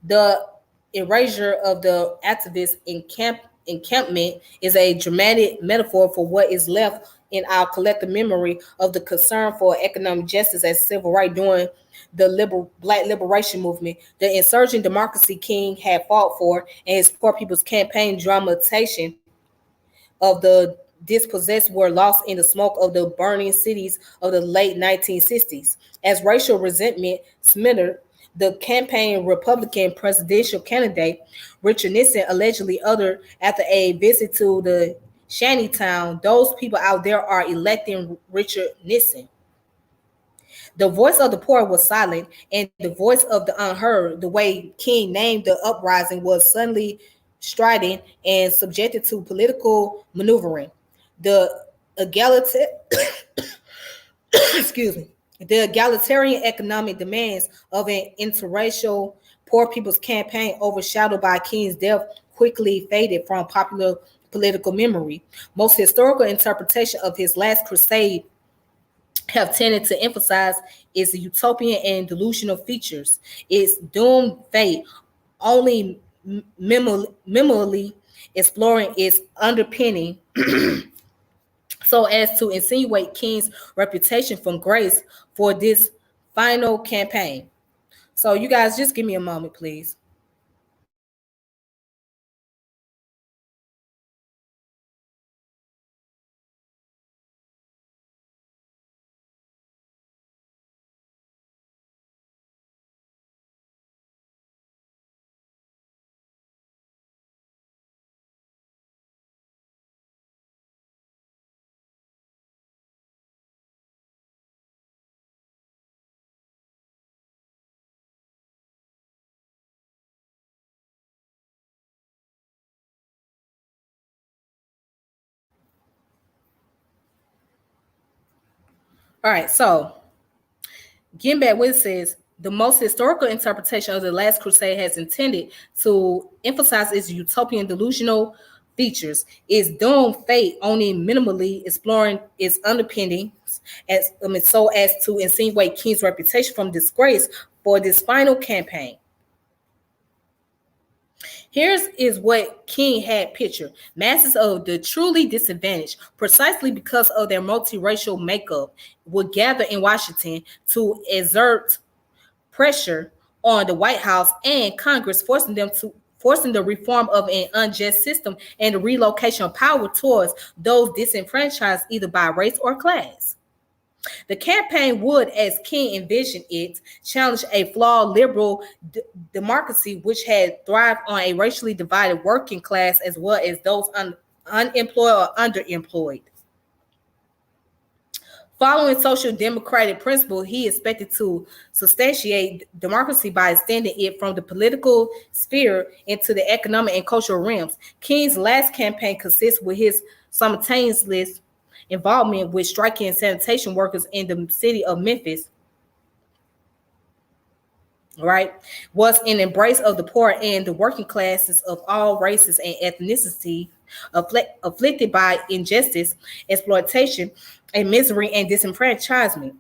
The erasure of the activist encampment is a dramatic metaphor for what is left in our collective memory of the concern for economic justice and civil rights during the Black liberation movement. The insurgent democracy King had fought for, and his Poor People's Campaign dramatization of the dispossessed were lost in the smoke of the burning cities of the late 1960s. As racial resentment smittered, the campaign Republican presidential candidate Richard Nixon allegedly uttered after a visit to the shantytown, "Those people out there are electing Richard Nixon." The voice of the poor was silent, and the voice of the unheard, the way King named the uprising, was suddenly strident and subjected to political maneuvering. The egalitarian excuse me, the egalitarian economic demands of an interracial poor people's campaign, overshadowed by King's death, quickly faded from popular political memory. Most historical interpretation of his last crusade have tended to emphasize its utopian and delusional features, its doomed fate, only minimally exploring its underpinning so as to insinuate King's reputation from grace for this final campaign. So you guys just give me a moment, please. All right, so getting back what it says, the most historical interpretation of the Last Crusade has intended to emphasize its utopian delusional features, its doomed fate only minimally exploring its underpinnings, so as to insinuate King's reputation from disgrace for this final campaign. Here's is what King had pictured: masses of the truly disadvantaged, precisely because of their multiracial makeup, would gather in Washington to exert pressure on the White House and Congress, forcing the reform of an unjust system and the relocation of power towards those disenfranchised either by race or class. The campaign would, as King envisioned it, challenge a flawed liberal democracy which had thrived on a racially divided working class as well as those unemployed or underemployed. Following social democratic principle, he expected to substantiate democracy by extending it from the political sphere into the economic and cultural realms. King's last campaign consists with his simultaneous involvement with striking sanitation workers in the city of Memphis right, was an embrace of the poor and the working classes of all races and ethnicity, afflicted by injustice, exploitation, and misery and disenfranchisement.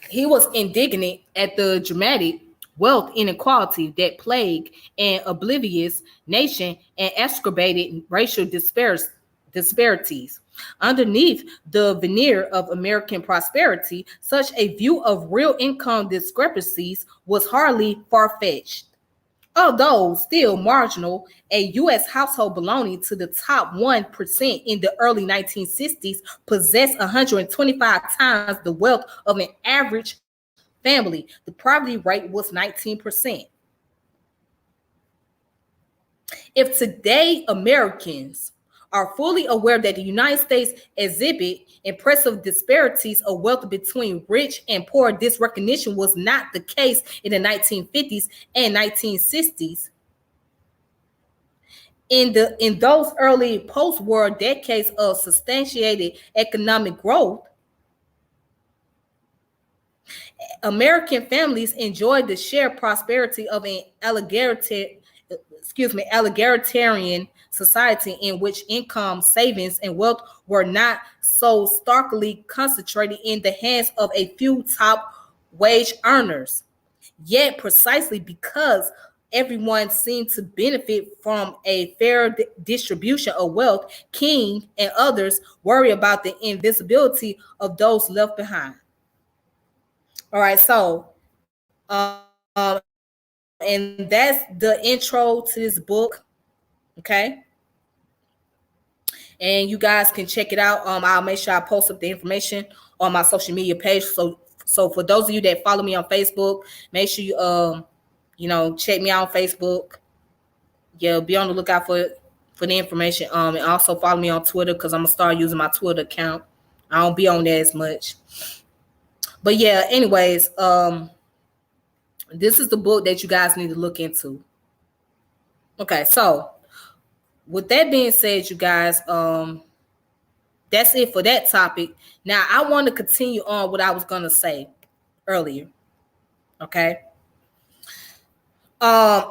He was indignant at the dramatic wealth inequality that plagued an oblivious nation and exacerbated racial disparities. Underneath the veneer of American prosperity, such a view of real income discrepancies was hardly far fetched. Although still marginal, a U.S. household belonging to the top 1% in the early 1960s possessed 125 times the wealth of an average family. The poverty rate was 19%. If today Americans are fully aware that the United States exhibit impressive disparities of wealth between rich and poor, this recognition was not the case in the 1950s and 1960s. In those early post-war decades of substantiated economic growth, American families enjoyed the shared prosperity of an egalitarian society in which income, savings, and wealth were not so starkly concentrated in the hands of a few top wage earners. Yet, precisely because everyone seemed to benefit from a fair distribution of wealth, King and others worry about the invisibility of those left behind. All right, so and that's the intro to this book. Okay, and you guys can check it out. I'll make sure I post up the information on my social media page. So for those of you that follow me on Facebook, make sure you check me out on Facebook. Yeah, be on the lookout for the information. And also follow me on Twitter because I'm gonna start using my Twitter account. I don't be on there as much. But yeah, anyways, this is the book that you guys need to look into. Okay, so with that being said, you guys, that's it for that topic. Now I want to continue on what I was gonna say earlier. Okay. Um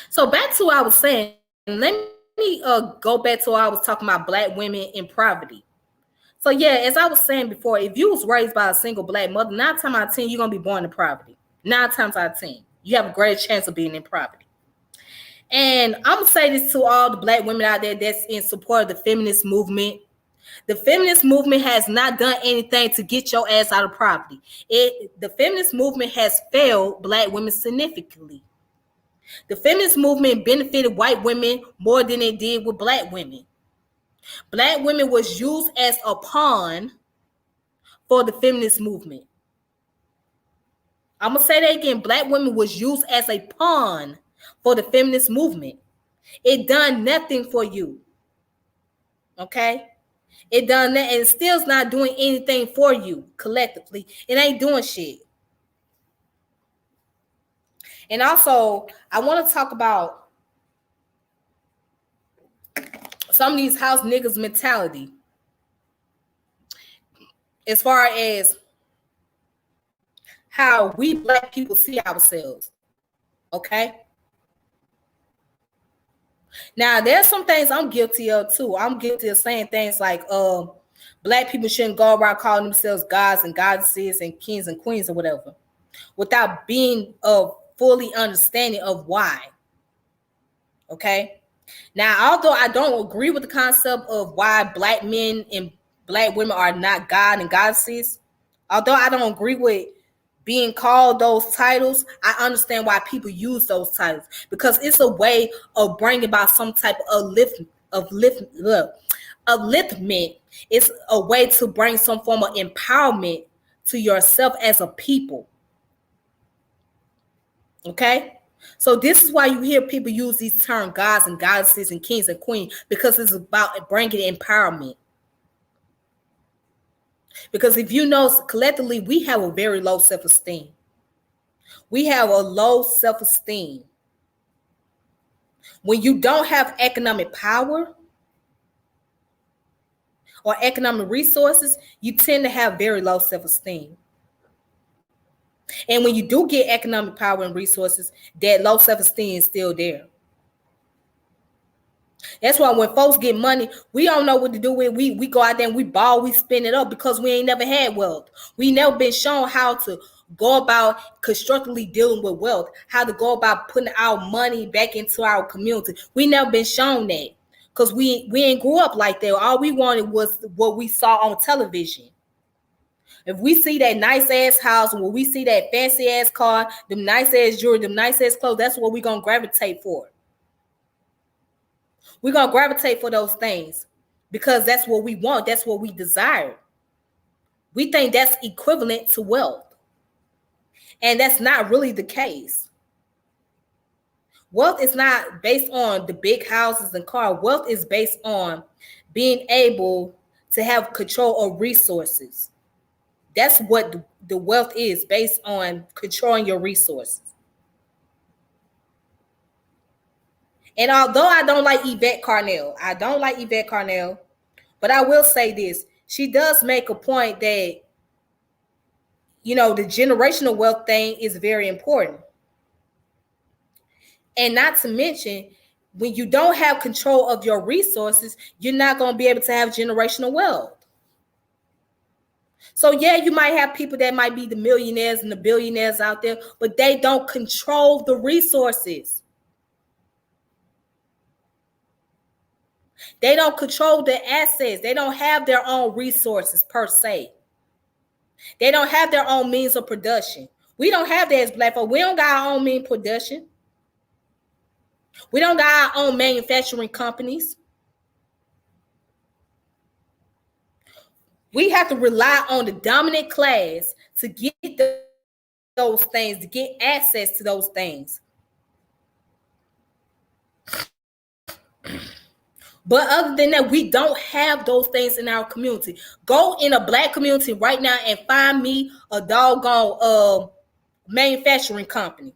so back to what I was saying, let me go back to what I was talking about black women in poverty. So yeah, as I was saying before, if you was raised by a single black mother, 9 times out of 10, you're gonna be born in poverty. 9 times out of 10. You have a great chance of being in poverty. And I'm gonna say this to all the black women out there that's in support of the feminist movement. The feminist movement has not done anything to get your ass out of poverty. The feminist movement has failed black women significantly. The feminist movement benefited white women more than it did with black women. Black women was used as a pawn for the feminist movement. I'm gonna say that again. Black women was used as a pawn for the feminist movement. It done nothing for you. Okay? It done that and still's not doing anything for you collectively. It ain't doing shit. And also, I want to talk about some of these house niggas mentality. As far as how we black people see ourselves. Okay? Now, there's some things I'm guilty of too. I'm guilty of saying things like, black people shouldn't go around calling themselves gods and goddesses and kings and queens or whatever, without being fully understanding of why. Okay? Now, although I don't agree with the concept of why black men and black women are not God and goddesses, although I don't agree with being called those titles, I understand why people use those titles because it's a way of bringing about some type of upliftment. It's a way to bring some form of empowerment to yourself as a people. Okay? So this is why you hear people use these terms gods and goddesses and kings and queens, because it's about bringing empowerment. Because if you know, collectively, we have a very low self-esteem. We have a low self-esteem. When you don't have economic power, or economic resources, you tend to have very low self-esteem. And when you do get economic power and resources, that low self-esteem is still there. That's why when folks get money, we don't know what to do with it. We go out there and we ball, we spend it up because we ain't never had wealth. We never been shown how to go about constructively dealing with wealth, how to go about putting our money back into our community. We never been shown that because we ain't grew up like that. All we wanted was what we saw on television. If we see that nice ass house, when we see that fancy ass car, them nice ass jewelry, them nice ass clothes, that's what we're gonna gravitate for. We're going to gravitate for those things because that's what we want. That's what we desire. We think that's equivalent to wealth. And that's not really the case. Wealth is not based on the big houses and cars. Wealth is based on being able to have control of resources. That's what the wealth is, based on controlling your resources. And although I don't like Yvette Carnell, but I will say this. She does make a point that, the generational wealth thing is very important. And not to mention, when you don't have control of your resources, you're not going to be able to have generational wealth. So yeah, you might have people that might be the millionaires and the billionaires out there, but they don't control the resources. They don't control the assets. They don't have their own resources per se. They don't have their own means of production. We don't have that as Black folk. We don't got our own means of production. We don't got our own manufacturing companies. We have to rely on the dominant class to get those things, to get access to those things. But other than that, we don't have those things in our community. Go in a Black community right now and find me a doggone manufacturing company.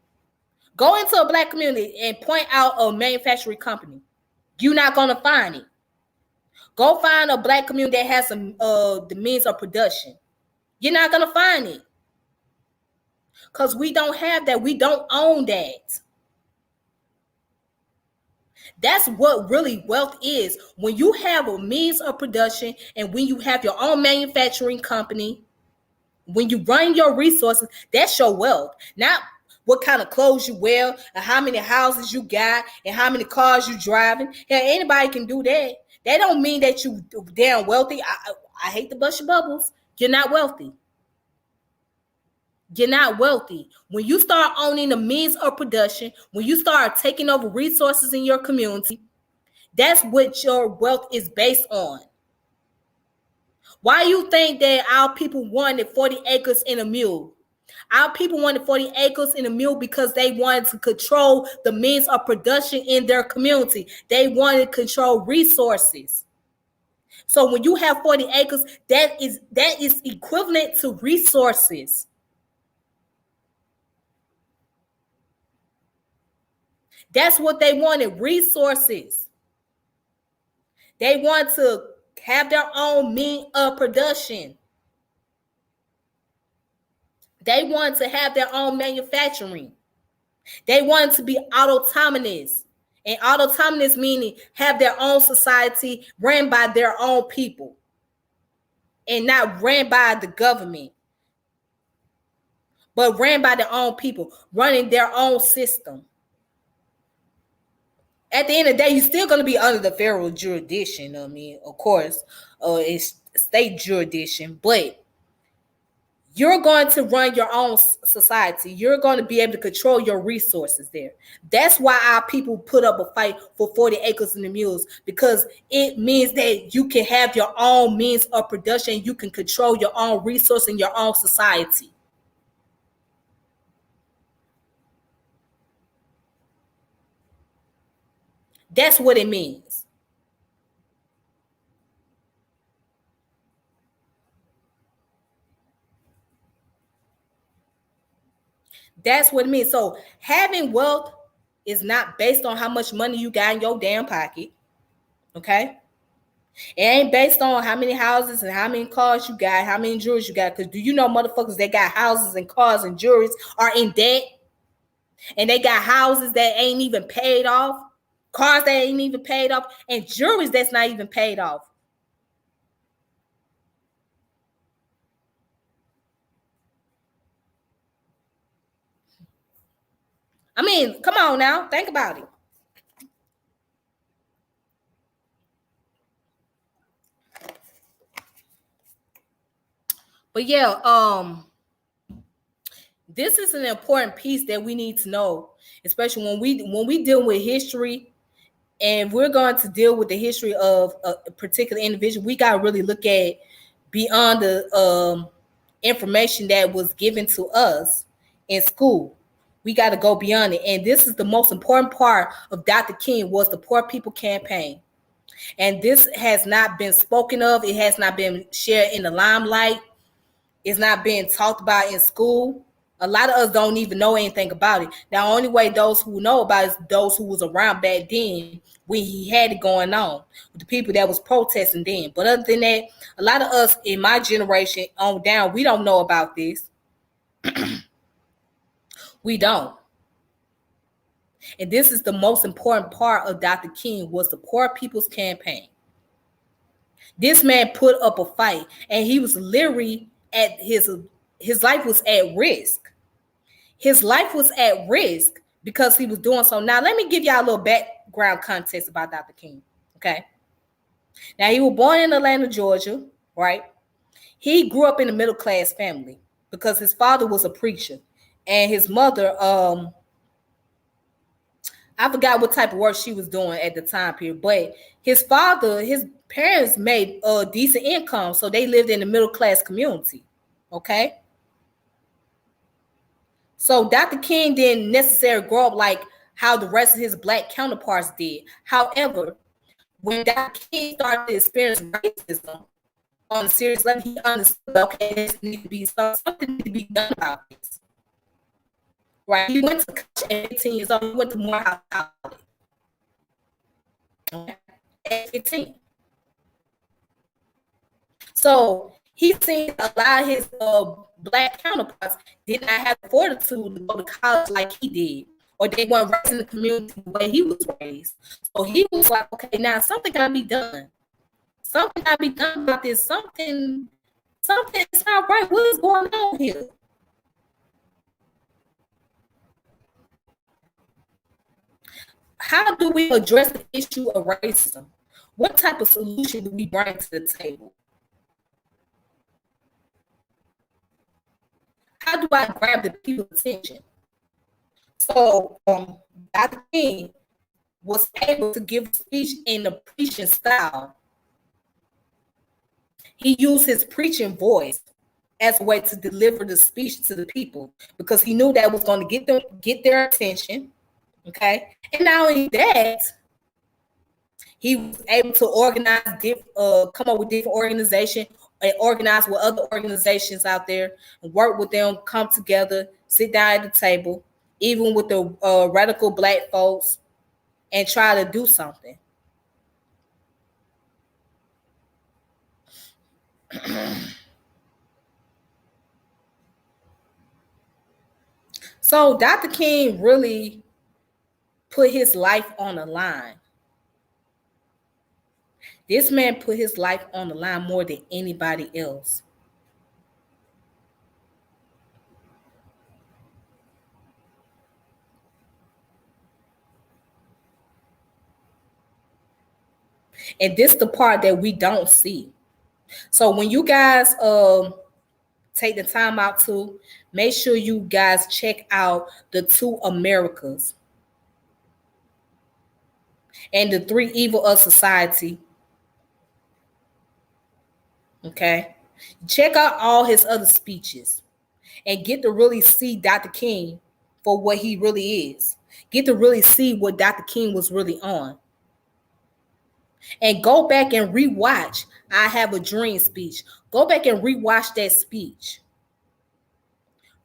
Go into a Black community and point out a manufacturing company. You're not going to find it. Go find a Black community that has some the means of production. You're not going to find it. Because we don't have that. We don't own that. That's what really wealth is. When you have a means of production and when you have your own manufacturing company, when you run your resources, that's your wealth. Not what kind of clothes you wear and how many houses you got and how many cars you driving. Yeah, anybody can do that. That don't mean that you damn wealthy. I hate to bust your bubbles. You're not wealthy. You're not wealthy. When you start owning the means of production, when you start taking over resources in your community, that's what your wealth is based on. Why you think that our people wanted 40 acres and a mule? Our people wanted 40 acres and a mule because they wanted to control the means of production in their community. They wanted to control resources. So when you have 40 acres, that is equivalent to resources. That's what they wanted, resources. They want to have their own means of production. They want to have their own manufacturing. They want to be autonomous. And autonomous meaning have their own society ran by their own people and not ran by the government, but ran by their own people, running their own system. At the end of the day, you're still going to be under the federal jurisdiction. I mean, of course, it's state jurisdiction, but you're going to run your own society. You're going to be able to control your resources there. That's why our people put up a fight for 40 acres and the mules, because it means that you can have your own means of production. You can control your own resource and your own society. That's what it means. That's what it means. So having wealth is not based on how much money you got in your damn pocket. Okay? It ain't based on how many houses and how many cars you got, how many jewelry you got. Because do you know motherfuckers that got houses and cars and jewelry are in debt? And they got houses that ain't even paid off, cars that ain't even paid off, and jewelry that's not even paid off. I mean, come on now, think about it. But yeah, this is an important piece that we need to know, especially when we deal with history, and we're going to deal with the history of a particular individual. We got to really look at beyond the information that was given to us in school. We got to go beyond it, and this is the most important part of Dr. King was the Poor People Campaign. And this has not been spoken of. It has not been shared in the limelight. It's not being talked about in school. A lot of us don't even know anything about it. The only way those who know about it is those who was around back then when he had it going on, with the people that was protesting then. But other than that, a lot of us in my generation on down, we don't know about this. We don't. And this is the most important part of Dr. King was the Poor People's Campaign. This man put up a fight, and he was literally at his life was at risk. His life was at risk because he was doing so. Now, let me give y'all a little background context about Dr. King. Okay. Now, he was born in Atlanta, Georgia, right? He grew up in a middle class family because his father was a preacher, and his mother, I forgot what type of work she was doing at the time period, but his parents made a decent income, so they lived in a middle class community. Okay. So Dr. King didn't necessarily grow up like how the rest of his black counterparts did. However, when Dr. King started to experience racism on a serious level, he understood, okay, this needs to be something needs to be done about this. Right? He went to college at 15 years old. He went to Morehouse College. Okay. At 15. So he's seen a lot of his black counterparts did not have the fortitude to go to college like he did, or they weren't raised in the community the way he was raised. So he was like, okay, now something gotta be done. Something gotta be done about this. Something is not right. What is going on here? How do we address the issue of racism? What type of solution do we bring to the table? How do I grab the people's attention? So Dr. King was able to give a speech in a preaching style. He used his preaching voice as a way to deliver the speech to the people because he knew that was going to get their attention. Okay, and not only that, he was able to organize, come up with different organizations and organize with other organizations out there and work with them, come together, sit down at the table, even with the radical black folks, and try to do something. So Dr. King really put his life on the line. This man put his life on the line more than anybody else. And this is the part that we don't see. So when you guys take the time out to make sure you guys check out the Two Americas and the Three Evil of Society. Okay. Check out all his other speeches and get to really see Dr. King for what he really is. Get to really see what Dr. King was really on. And go back and rewatch I Have a Dream speech. Go back and rewatch that speech.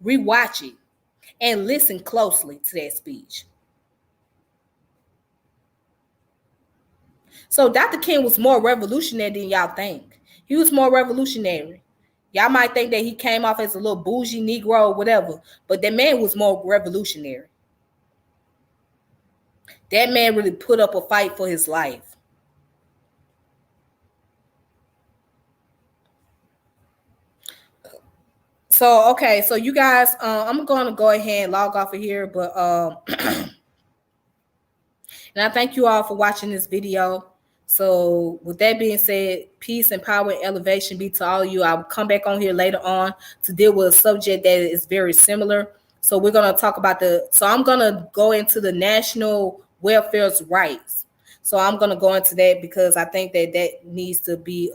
Rewatch it and listen closely to that speech. So Dr. King was more revolutionary than y'all think. He was more revolutionary. Y'all might think that he came off as a little bougie Negro or whatever, but that man was more revolutionary. That man really put up a fight for his life. So, okay, so you guys, I'm going to go ahead and log off of here, but and I thank you all for watching this video. So with that being said, peace and power and elevation be to all of you. I'll come back on here later on to deal with a subject that is very similar. So we're going to talk about I'm going to go into the national welfare's rights. So I'm going to go into that because I think that needs to be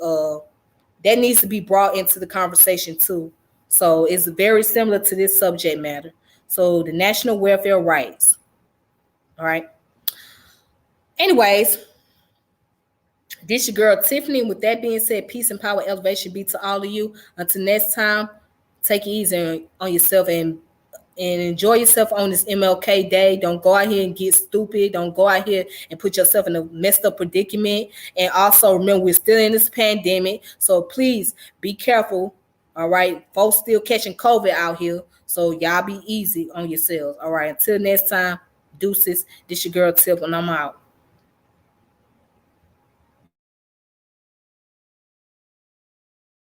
brought into the conversation too. So it's very similar to this subject matter. So the national welfare rights. All right. Anyways, this your girl Tiffany. With that being said, peace and power, elevation be to all of you. Until next time, take it easy on yourself and enjoy yourself on this MLK day. Don't go out here and get stupid. Don't go out here and put yourself in a messed up predicament. And also remember, we're still in this pandemic, so please be careful. All right, folks still catching COVID out here, so y'all be easy on yourselves. All right, until next time, deuces. This your girl Tiff, and I'm out.